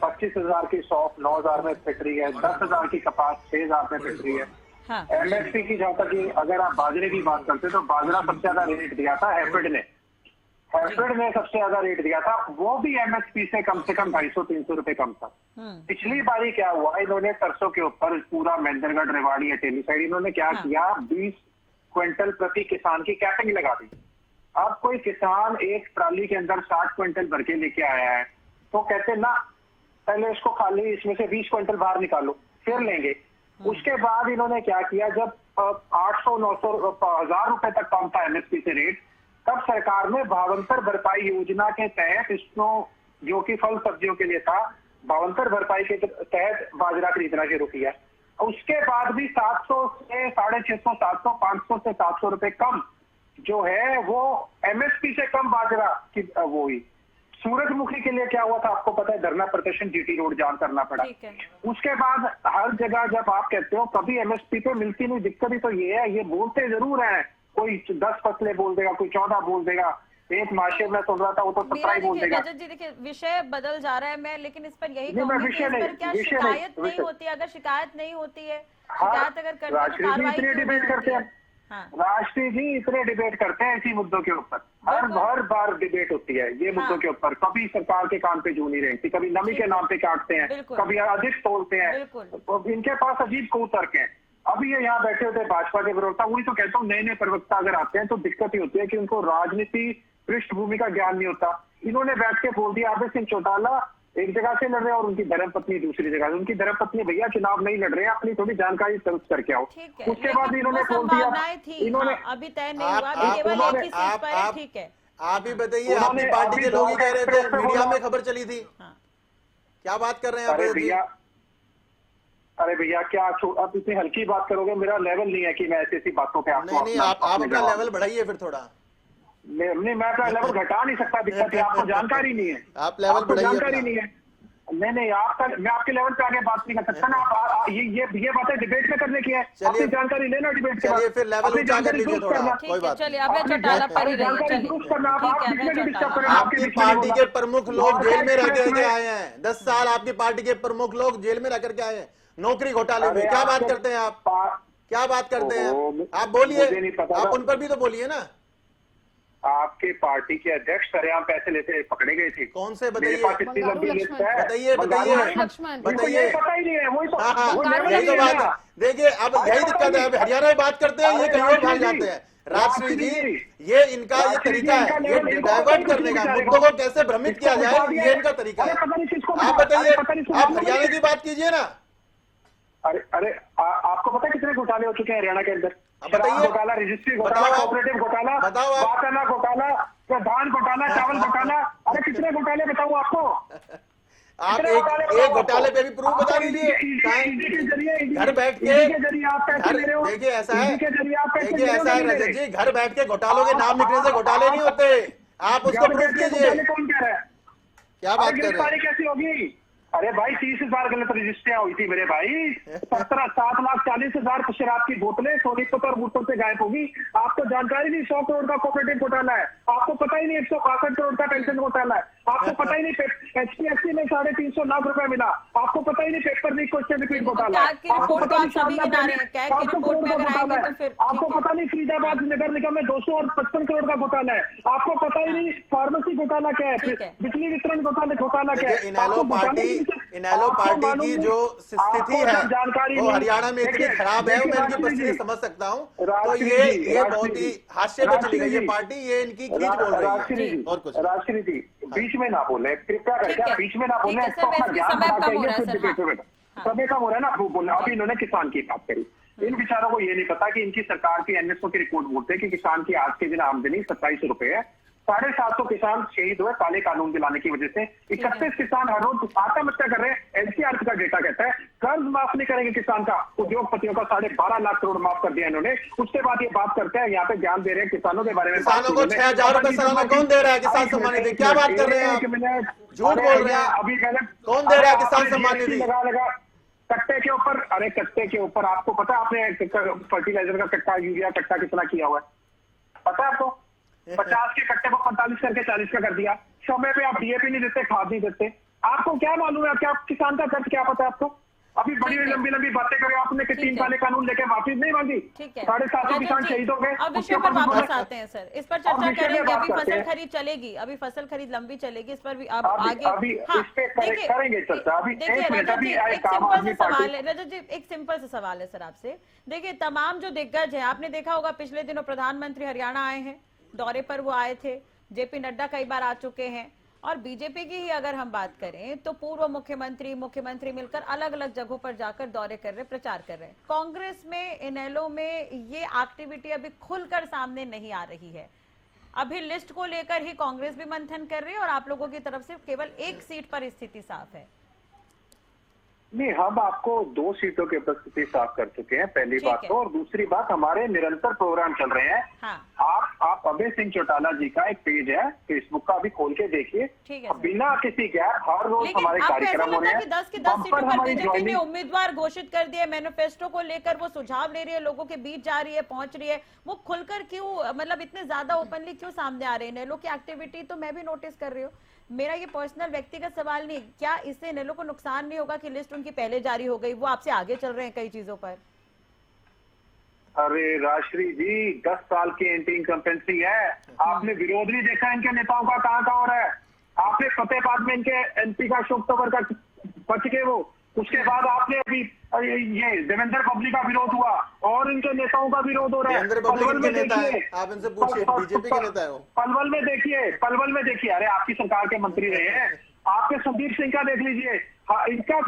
25,000 की सौंफ 9,000 में बिक रही है, 10,000 की कपास 6,000 में बिक रही है। एमएसपी की जहाँ तक अगर आप बाजरे की बात करते तो बाजरा सबसे ज्यादा रेट दिया था हैफेड ने सबसे ज्यादा रेट दिया था, वो भी एमएसपी से कम 250-300 रुपए कम था। पिछली बारी क्या हुआ, इन्होंने सरसों के ऊपर पूरा महेंद्रगढ़, रेवाड़ी, अटेली साइड इन्होंने क्या किया, 20 क्विंटल प्रति किसान की कैपिंग लगा दी। अब कोई किसान एक ट्राली के अंदर 60 क्विंटल भर के लेके आया है तो कहते ना पहले इसको खाली इसमें से 20 क्विंटल बाहर निकालो फिर लेंगे। उसके बाद इन्होंने क्या किया, जब 800, 900, 1,000 रुपए तक कम था एमएसपी से रेट, तब सरकार ने भावांतर भरपाई योजना के तहत इसको, जो कि फल सब्जियों के लिए था, भावांतर भरपाई के तहत बाजरा खरीदना शुरू किया। उसके बाद भी 700 से 650, 700, 500 से 700 रुपए कम जो है वो एमएसपी से कम बाजरा की वो हुई। सूरजमुखी के लिए क्या हुआ था आपको पता है, धरना प्रदर्शन जीटी रोड जाम करना पड़ा। उसके बाद हर जगह जब आप कहते हो कभी एमएसपी पे मिलती नहीं, दिक्कत ही तो ये है, ये बोलते जरूर है, कोई 10 फसलें बोल देगा, कोई 14 बोल देगा, एक माशे में सुन रहा था वो तो 17 ही बोल देगा। रजत जी देखिए विषय बदल जा रहा है, मैं लेकिन इस पर यही कहूंगी कि इस पर क्या शिकायत नहीं होती? अगर शिकायत नहीं होती है, शिकायत अगर करते हैं तो कार्रवाई डिबेट करते हैं। राष्ट्रीय जी इतने डिबेट करते हैं इसी मुद्दों के ऊपर, हर बार डिबेट होती है ये मुद्दों के ऊपर। कभी सरकार के कान पे जू नहीं रहती, कभी नमी के नाम पे काटते हैं, कभी अधिक तोलते हैं, तो इनके पास अजीब कौतर्क है। अभी ये यहाँ बैठे होते भाजपा के प्रवक्ता, वही तो कहता हूँ नए नए प्रवक्ता अगर आते हैं तो दिक्कत ही होती है कि उनको राजनीति पृष्ठभूमि का ज्ञान नहीं होता। इन्होंने बैठ के बोल दिया आबिद सिंह चौटाला एक जगह से लड़ रहे हैं और उनकी धर्मपत्नी दूसरी जगह से। उनकी धर्मपत्नी भैया चुनाव नहीं लड़ रहे हैं, अपनी थोड़ी जानकारी दर्ज करके आओ। उसके बाद इन्होंने बोल दिया, इन्होंने अभी तय नहीं हुआ, केवल एक ही सीट पर है। ठीक है, आप ही बताइए, आपकी पार्टी के लोग ही कह रहे थे, मीडिया में खबर चली थी, क्या बात कर रहे हैं आप? अरे भैया क्या आप इतनी हल्की बात करोगे, मेरा लेवल नहीं है कि मैं ऐसी बातों पे आपको नहीं आप अपना लेवल बढ़ाइए फिर थोड़ा। नहीं मैं अपना लेवल घटा नहीं सकता, दिक्कत है आपको जानकारी नहीं है, आप लेवल बढ़ाइए, जानकारी नहीं है। नहीं आपका, मैं आपके लेवल पे आगे बात नहीं कर सकता ना। आप ये बातें डिबेट में करने की है, अपनी जानकारी लेना डिबेट के बाद, चलिए फिर लेवल ऊंचा कर लीजिए थोड़ा, कोई बात नहीं। आपकी पार्टी के प्रमुख लोग जेल में रह करके आए हैं, 10 साल आपकी पार्टी के प्रमुख लोग जेल में रह करके आए हैं नौकरी घोटाले में। क्या बात करते हैं आप, क्या बात करते हैं आप? बोलिए, आप उन पर भी तो बोलिए ना। आपके पार्टी के अध्यक्ष सरेआम पैसे लेते पकड़े गए थे, कौन से बताइए? इतनी लंबी लिस्ट है, बताइए बताइए बताइए। पता ही नहीं है, वही यही तो बात है। देखिए अब यही दिक्कत है, अब हरियाणा में बात करते हैं, ये कहीं और भाग जाते हैं। राजश्री जी ये इनका ये तरीका है, ये डाइवर्ट करने का, मुद्दों को कैसे भ्रमित किया जाए, ये इनका तरीका है। आप बताइए, आप हरियाणा की बात कीजिए ना। अरे आपको पता है कितने घोटाले हो चुके हैं हरियाणा के अंदर? बताइए, घोटाला, रजिस्ट्री घोटाला, कोऑपरेटिव घोटाला, वाटाना घोटाला, धान घोटाला, चावल घोटाला, अरे कितने घोटाले बताऊं आपको? आप एक घोटाले पे भी प्रूफ बता दीजिए। घर बैठ के देखिए ऐसा है, देखिए ऐसा है रजत जी, घर बैठ के घोटालों के नाम लिखने से घोटाले नहीं होते, आप उसको प्रूफ कीजिए। कौन कह रहा है? क्या बात कर रहे हैं? कैसी होगी? अरे भाई 30,000 गलत रजिस्ट्रियां हुई थी मेरे भाई, 7,40,000 शराब की बोतलें सोनीपत और बूटों से गायब होगी। आपको जानकारी नहीं 100 करोड़ का कोऑपरेटिव घोटाला है, आपको पता ही नहीं 162 करोड़ का पेंशन घोटाला है, आपको पता ही नहीं HPSC में 350 लाख रुपए मिला, आपको पता ही नहीं पेपर लीक क्वेश्चन रिपीट घोटाला, आपको पता नहीं 500 करोड़ का घोटाला है, आपको पता नहीं फरीदाबाद नगर निगम में 255 करोड़ का घोटाला है, आपको पता ही नहीं फार्मेसी घोटाला क्या है, बिजली वितरण घोटाला क्या है। इनेलो पार्टी इनेलो पार्टी की जो स्थिति है जानकारी वो हरियाणा में इतनी खराब है, मैं इनकी परिस्थिति समझ सकता हूँ। तो ये बहुत ही हास्य पे चली गई ये पार्टी, ये इनकी खींच बोल रही है और कुछ। राष्ट्रीय जी बीच में ना बोले, कृपया करके बीच में ना बोले। समय कम हो रहा है ना बोलना। अभी इन्होंने किसान की बात करी, इन बेचारों को ये नहीं पता कि इनकी सरकार की एनएसओ की रिपोर्ट बोलते हैं कि किसान की आज के दिन आमदनी 27 रुपए है। 750 किसान शहीद हुए काले कानून दिलाने की वजह से। 31 किसान हर रोज आत्महत्या कर रहे हैं। एनसीआर का डेटा कहता है कर्ज माफ नहीं करेंगे किसान का। उद्योगपतियों का 12.5 लाख करोड़ माफ कर दिया इन्होंने। उसके बाद ये बात करते हैं, यहाँ पे ज्ञान दे रहे हैं किसानों के बारे में। किसानों को 6000 रुपए सालाना कौन दे रहा है? किसान सम्मान निधि क्या बात कर रहे हैं आप? झूठ बोल रहे हैं। अभी कौन दे रहा है किसान सम्मान निधि? लगा कट्टे के ऊपर, अरे कट्टे के ऊपर आपको पता है आपने फर्टिलाइजर का कट्टा, यूरिया कट्टा कितना किया हुआ है पता है आपको? 50 के कट्टे को 45 करके 40 का कर दिया। समय पे आप डीएपी नहीं देते, खाद नहीं देते। आपको क्या मालूम है? क्या किसान का खर्च क्या पता है आपको? अभी बड़ी लंबी लंबी बातें करें आपने कि 3 काले कानून लेके वापिस नहीं मांगी। 750 किसान शहीद हो गए। अब विषय पर वापस आते हैं सर, इस पर चर्चा करेंगे। अभी फसल खरीद चलेगी, अभी फसल खरीद लंबी चलेगी, इस पर भी आप आगे करेंगे चर्चा। अभी देखिए रजत जी, एक सिंपल सा सवाल है। रजत जी, एक सिंपल सा सवाल है सर आपसे। देखिए तमाम जो दिग्गज है, आपने देखा होगा पिछले दिनों प्रधानमंत्री हरियाणा आए हैं, दौरे पर वो आए थे। जेपी नड्डा कई बार आ चुके हैं। और बीजेपी की ही अगर हम बात करें तो पूर्व मुख्यमंत्री मिलकर अलग अलग जगहों पर जाकर दौरे कर रहे, प्रचार कर रहे हैं। कांग्रेस में, इनेलो में ये एक्टिविटी अभी खुलकर सामने नहीं आ रही है। अभी लिस्ट को लेकर ही कांग्रेस भी मंथन कर रही है और आप लोगों की तरफ से केवल एक सीट पर स्थिति साफ है। नहीं, हम आपको 2 सीटों की उपस्थिति साफ कर चुके हैं, पहली बात तो। और दूसरी बात, हमारे निरंतर प्रोग्राम चल रहे हैं। हाँ। आप अभय सिंह चौटाला जी का एक पेज है फेसबुक का, अभी खोल के देखिए। बिना किसी गैप हर रोज हमारे कार्यक्रम हो रहे हैं। 10 की 10 सीटों पर बीजेपी ने उम्मीदवार घोषित कर दिए। मैनिफेस्टो को लेकर वो सुझाव ले रही है, लोगों के बीच जा रही है, पहुंच रही है। वो खुलकर क्यों, मतलब इतने ज्यादा ओपनली क्यों सामने आ रहे हैं? नेलो की एक्टिविटी तो मैं भी नोटिस कर रही हूँ। मेरा ये पर्सनल व्यक्तिगत सवाल नहीं, क्या इससे नेलो को नुकसान नहीं होगा कि लिस्ट उनकी पहले जारी हो गई, वो आपसे आगे चल रहे हैं कई चीजों पर? अरे राष्ट्रीय जी, 10 साल की एंटी इनकम्पेंसी है। आपने विरोध नहीं देखा इनके नेताओं का कहाँ हो रहा है? आपने फतेहाबाद में इनके एमपी का अशोक तंवर का बच गए वो। उसके बाद आपने अभी ये देवेंद्र पब्ली का विरोध हुआ और इनके नेताओं का विरोध हो रहा है। पलवल में देखिए, आप इनसे पूछिए, बीजेपी के नेता है वो। पलवल में देखिए, अरे आपकी सरकार के मंत्री रहे हैं, आपके संदीप सिंह का देख लीजिए। हाँ, इनका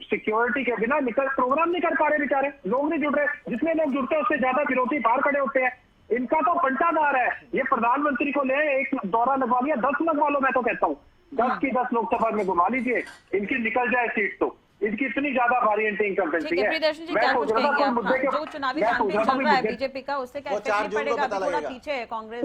सिक्योरिटी के बिना निकल प्रोग्राम नहीं कर पा रहे बेचारे, लोग नहीं जुड़ रहे। जितने लोग जुड़ते हैं उससे ज्यादा विरोधी बाहर खड़े होते हैं। इनका तो पंटादार है। ये प्रधानमंत्री को ले एक दौरा लगवा लिया, 10 लगवा लो। मैं तो कहता हूँ 10 की 10 लोकसभा में घुमा लीजिए, इनकी निकल जाए सीट। तो इनकी इतनी ज्यादा भारी एंटी इनकम्पेंसी है। प्रियदर्शन जी, क्या कुछ कहेंगे आप? जो चुनावी कैंपेन चल रहा है बीजेपी का, उससे क्या इफेक्ट पड़ेगा? थोड़ा पीछे है कांग्रेस,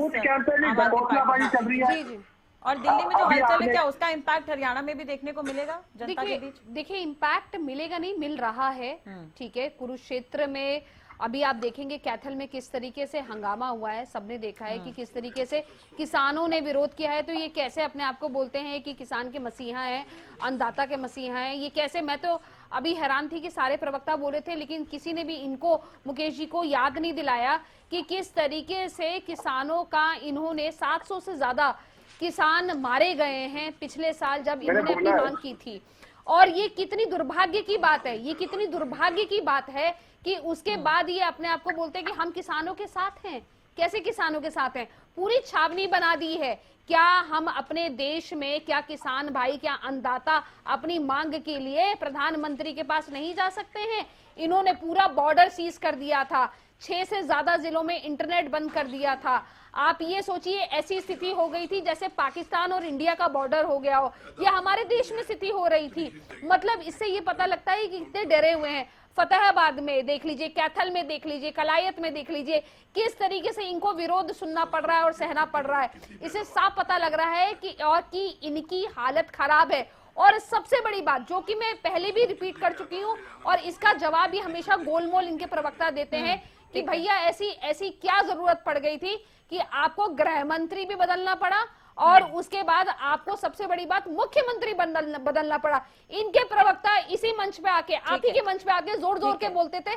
चल रही है। जी। और दिल्ली में जो हलचल है, क्या उसका इम्पैक्ट हरियाणा में भी देखने को मिलेगा जनता के बीच? देखिए इम्पैक्ट मिलेगा नहीं, मिल रहा है। ठीक है, कुरुक्षेत्र में अभी आप देखेंगे कैथल में किस तरीके से हंगामा हुआ है, सबने देखा है कि किस तरीके से किसानों ने विरोध किया है। तो ये कैसे अपने आप को बोलते हैं कि किसान के मसीहा हैं, अन्नदाता के मसीहा हैं, ये कैसे? मैं तो अभी हैरान थी कि सारे प्रवक्ता बोले थे, लेकिन किसी ने भी इनको, मुकेश जी को याद नहीं दिलाया कि किस तरीके से किसानों का इन्होंने 700 से ज्यादा किसान मारे गए हैं पिछले साल जब इन्होंने अपनी मांग की थी। और ये कितनी दुर्भाग्य की बात है, ये कितनी दुर्भाग्य की बात है कि उसके बाद ये अपने आप को बोलते हैं कि हम किसानों के साथ हैं। कैसे किसानों के साथ हैं? पूरी छावनी बना दी है। क्या हम अपने देश में, क्या किसान भाई, क्या अन्नदाता अपनी मांग के लिए प्रधानमंत्री के पास नहीं जा सकते हैं? इन्होंने पूरा बॉर्डर सीज कर दिया था, 6 से ज्यादा जिलों में इंटरनेट बंद कर दिया था। आप ये सोचिए, ऐसी स्थिति हो गई थी जैसे पाकिस्तान और इंडिया का बॉर्डर हो गया हो। ये हमारे देश में स्थिति हो रही थी। मतलब इससे ये पता लगता है कि कितने डरे हुए हैं। फतेहाबाद में देख लीजिए, कैथल में देख लीजिए, कलायत में देख लीजिए, किस तरीके से इनको विरोध सुनना पड़ रहा है और सहना पड़ रहा है। इससे साफ पता लग रहा है कि इनकी हालत खराब है। और सबसे बड़ी बात जो कि मैं पहले भी रिपीट कर चुकी हूँ और इसका जवाब भी हमेशा गोलमोल इनके प्रवक्ता देते हैं कि भैया ऐसी क्या जरूरत पड़ गई थी कि आपको गृह मंत्री भी बदलना पड़ा और उसके बाद आपको सबसे बड़ी बात मुख्यमंत्री बदलना पड़ा। इनके प्रवक्ता इसी मंच पे आके, आप ही के मंच पे आके जोर जोर के बोलते थे।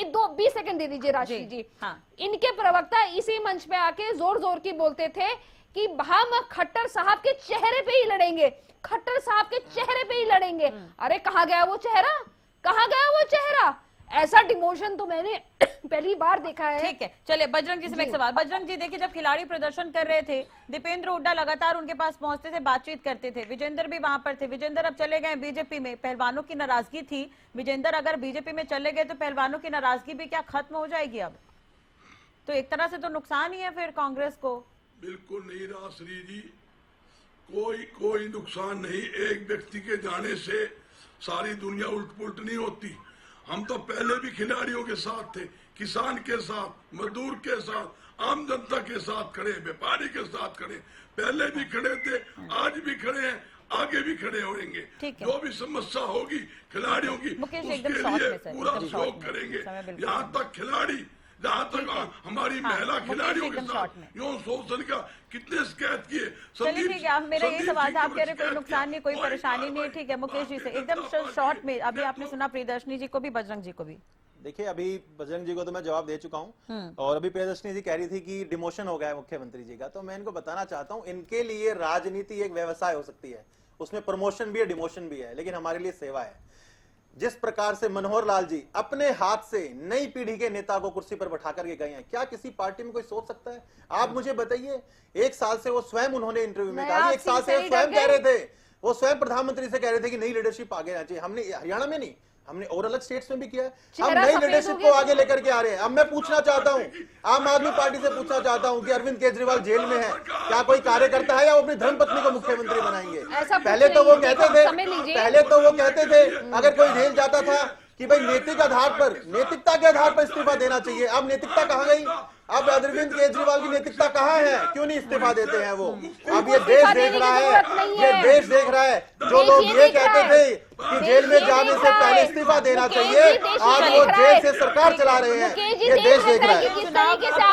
20 सेकंड दे दीजिए राशि जी। हाँ। इनके प्रवक्ता इसी मंच पे आके जोर जोर की बोलते थे कि हम खट्टर साहब के चेहरे पे ही लड़ेंगे, खट्टर साहब के चेहरे पे ही लड़ेंगे। अरे कहाँ गया वो चेहरा, कहाँ गया वो चेहरा? ऐसा डिमोशन तो मैंने पहली बार देखा है। ठीक है, चलिए बजरंग जी से एक सवाल। बजरंग जी देखिए, जब खिलाड़ी प्रदर्शन कर रहे थे, दीपेंद्र हुड्डा लगातार उनके पास पहुंचते थे, बातचीत करते थे, विजेंद्र भी वहां पर थे। विजेंद्र अब चले गए बीजेपी में, पहलवानों की नाराजगी थी, विजेंद्र अगर बीजेपी में चले गए तो पहलवानों की नाराजगी भी क्या खत्म हो जाएगी? अब तो एक तरह से तो नुकसान ही है फिर कांग्रेस को। बिल्कुल नहीं राश्री जी, कोई नुकसान नहीं। एक व्यक्ति के जाने से सारी दुनिया उल्ट पुल्ट नहीं होती। हम तो पहले भी खिलाड़ियों के साथ थे, किसान के साथ, मजदूर के साथ, आम जनता के साथ खड़े, व्यापारी के साथ खड़े, पहले भी खड़े थे, आज भी खड़े हैं, आगे भी खड़े होंगे। जो भी समस्या होगी खिलाड़ियों की उसके लिए पूरा सहयोग करेंगे। यहाँ तक खिलाड़ी, जहाँ तक हमारी महिला खिलाड़ियों के साथ यौन शोषण का कितने शिकायत किए। चलिए ठीक है, आप मेरा यही सवाल था, आप कह रहे कोई नुकसान नहीं, कोई परेशानी नहीं। ठीक है, मुकेश जी से एकदम शॉर्ट में, अभी आपने सुना प्रियदर्शनी जी को भी, बजरंग जी को भी। देखिए, अभी बजरंग जी को तो मैं जवाब दे चुका हूं, और अभी प्रियदर्शनी जी कह रही थी कि डिमोशन हो गया है मुख्यमंत्री जी का। तो मैं इनको बताना चाहता हूं, इनके लिए राजनीति एक व्यवसाय हो सकती है, उसमें प्रमोशन भी है, डिमोशन भी है, लेकिन हमारे लिए सेवा है। जिस प्रकार से मनोहर लाल जी अपने हाथ से नई पीढ़ी के नेता को कुर्सी पर बैठा करके गए हैं, क्या किसी पार्टी में कोई सोच सकता है? आप मुझे बताइए, एक साल से वो स्वयं, उन्होंने इंटरव्यू में कहा, एक साल से वो स्वयं कह रहे थे, वो स्वयं प्रधानमंत्री से कह रहे थे कि नई लीडरशिप आगे आनी चाहिए। हमने हरियाणा में नहीं, हमने और अलग स्टेट्स में भी किया है। हम नई लीडरशिप को आगे लेकर के आ रहे हैं। अब मैं पूछना चाहता हूं, आम आदमी पार्टी से पूछना चाहता हूं कि अरविंद केजरीवाल जेल में है, क्या कोई कार्यकर्ता है या वो अपनी धर्मपत्नी को मुख्यमंत्री बनाएंगे? पहले तो वो कहते थे अगर कोई जेल जाता था कि भाई नैतिक आधार पर, नैतिकता के आधार पर इस्तीफा देना चाहिए। अब नैतिकता कहाँ गई? अब अरविंद केजरीवाल की नैतिकता कहाँ है? क्यों नहीं इस्तीफा देते हैं वो? अब ये देश देख रहा है, ये देश देख रहा है। जो लोग ये कहते थे कि जेल में जाने से पहले इस्तीफा देना चाहिए, आज वो जेल से सरकार चला रहे हैं। ये देश देख रहा है।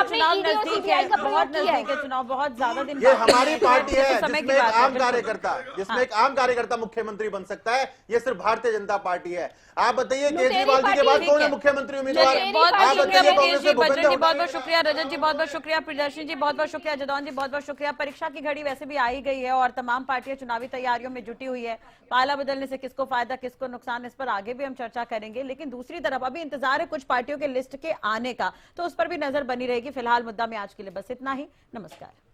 चुनाव नजदीक है, बहुत नजदीक है चुनाव, बहुत ज्यादा दिन। ये हमारी पार्टी है जिसमें एक आम कार्यकर्ता मुख्यमंत्री बन सकता है। ये सिर्फ भारतीय जनता पार्टी है। आप बताइए, केजरीवाल जी के बाद कौन है मुख्यमंत्री उम्मीदवार? आप बताइए। बहुत बहुत शुक्रिया रजत जी, बहुत बहुत शुक्रिया प्रियदर्शनी जी, बहुत बहुत शुक्रिया जदौन जी, बहुत बहुत शुक्रिया। परीक्षा की घड़ी वैसे भी आई गई है और तमाम पार्टियां चुनावी तैयारियों में जुटी हुई है। पाला बदलने से किसको फायदा, किसको नुकसान, इस पर आगे भी हम चर्चा करेंगे। लेकिन दूसरी तरफ अभी इंतजार है कुछ पार्टियों के लिस्ट के आने का, तो उस पर भी नजर बनी रहेगी। फिलहाल मुद्दा में आज के लिए बस इतना ही। नमस्कार।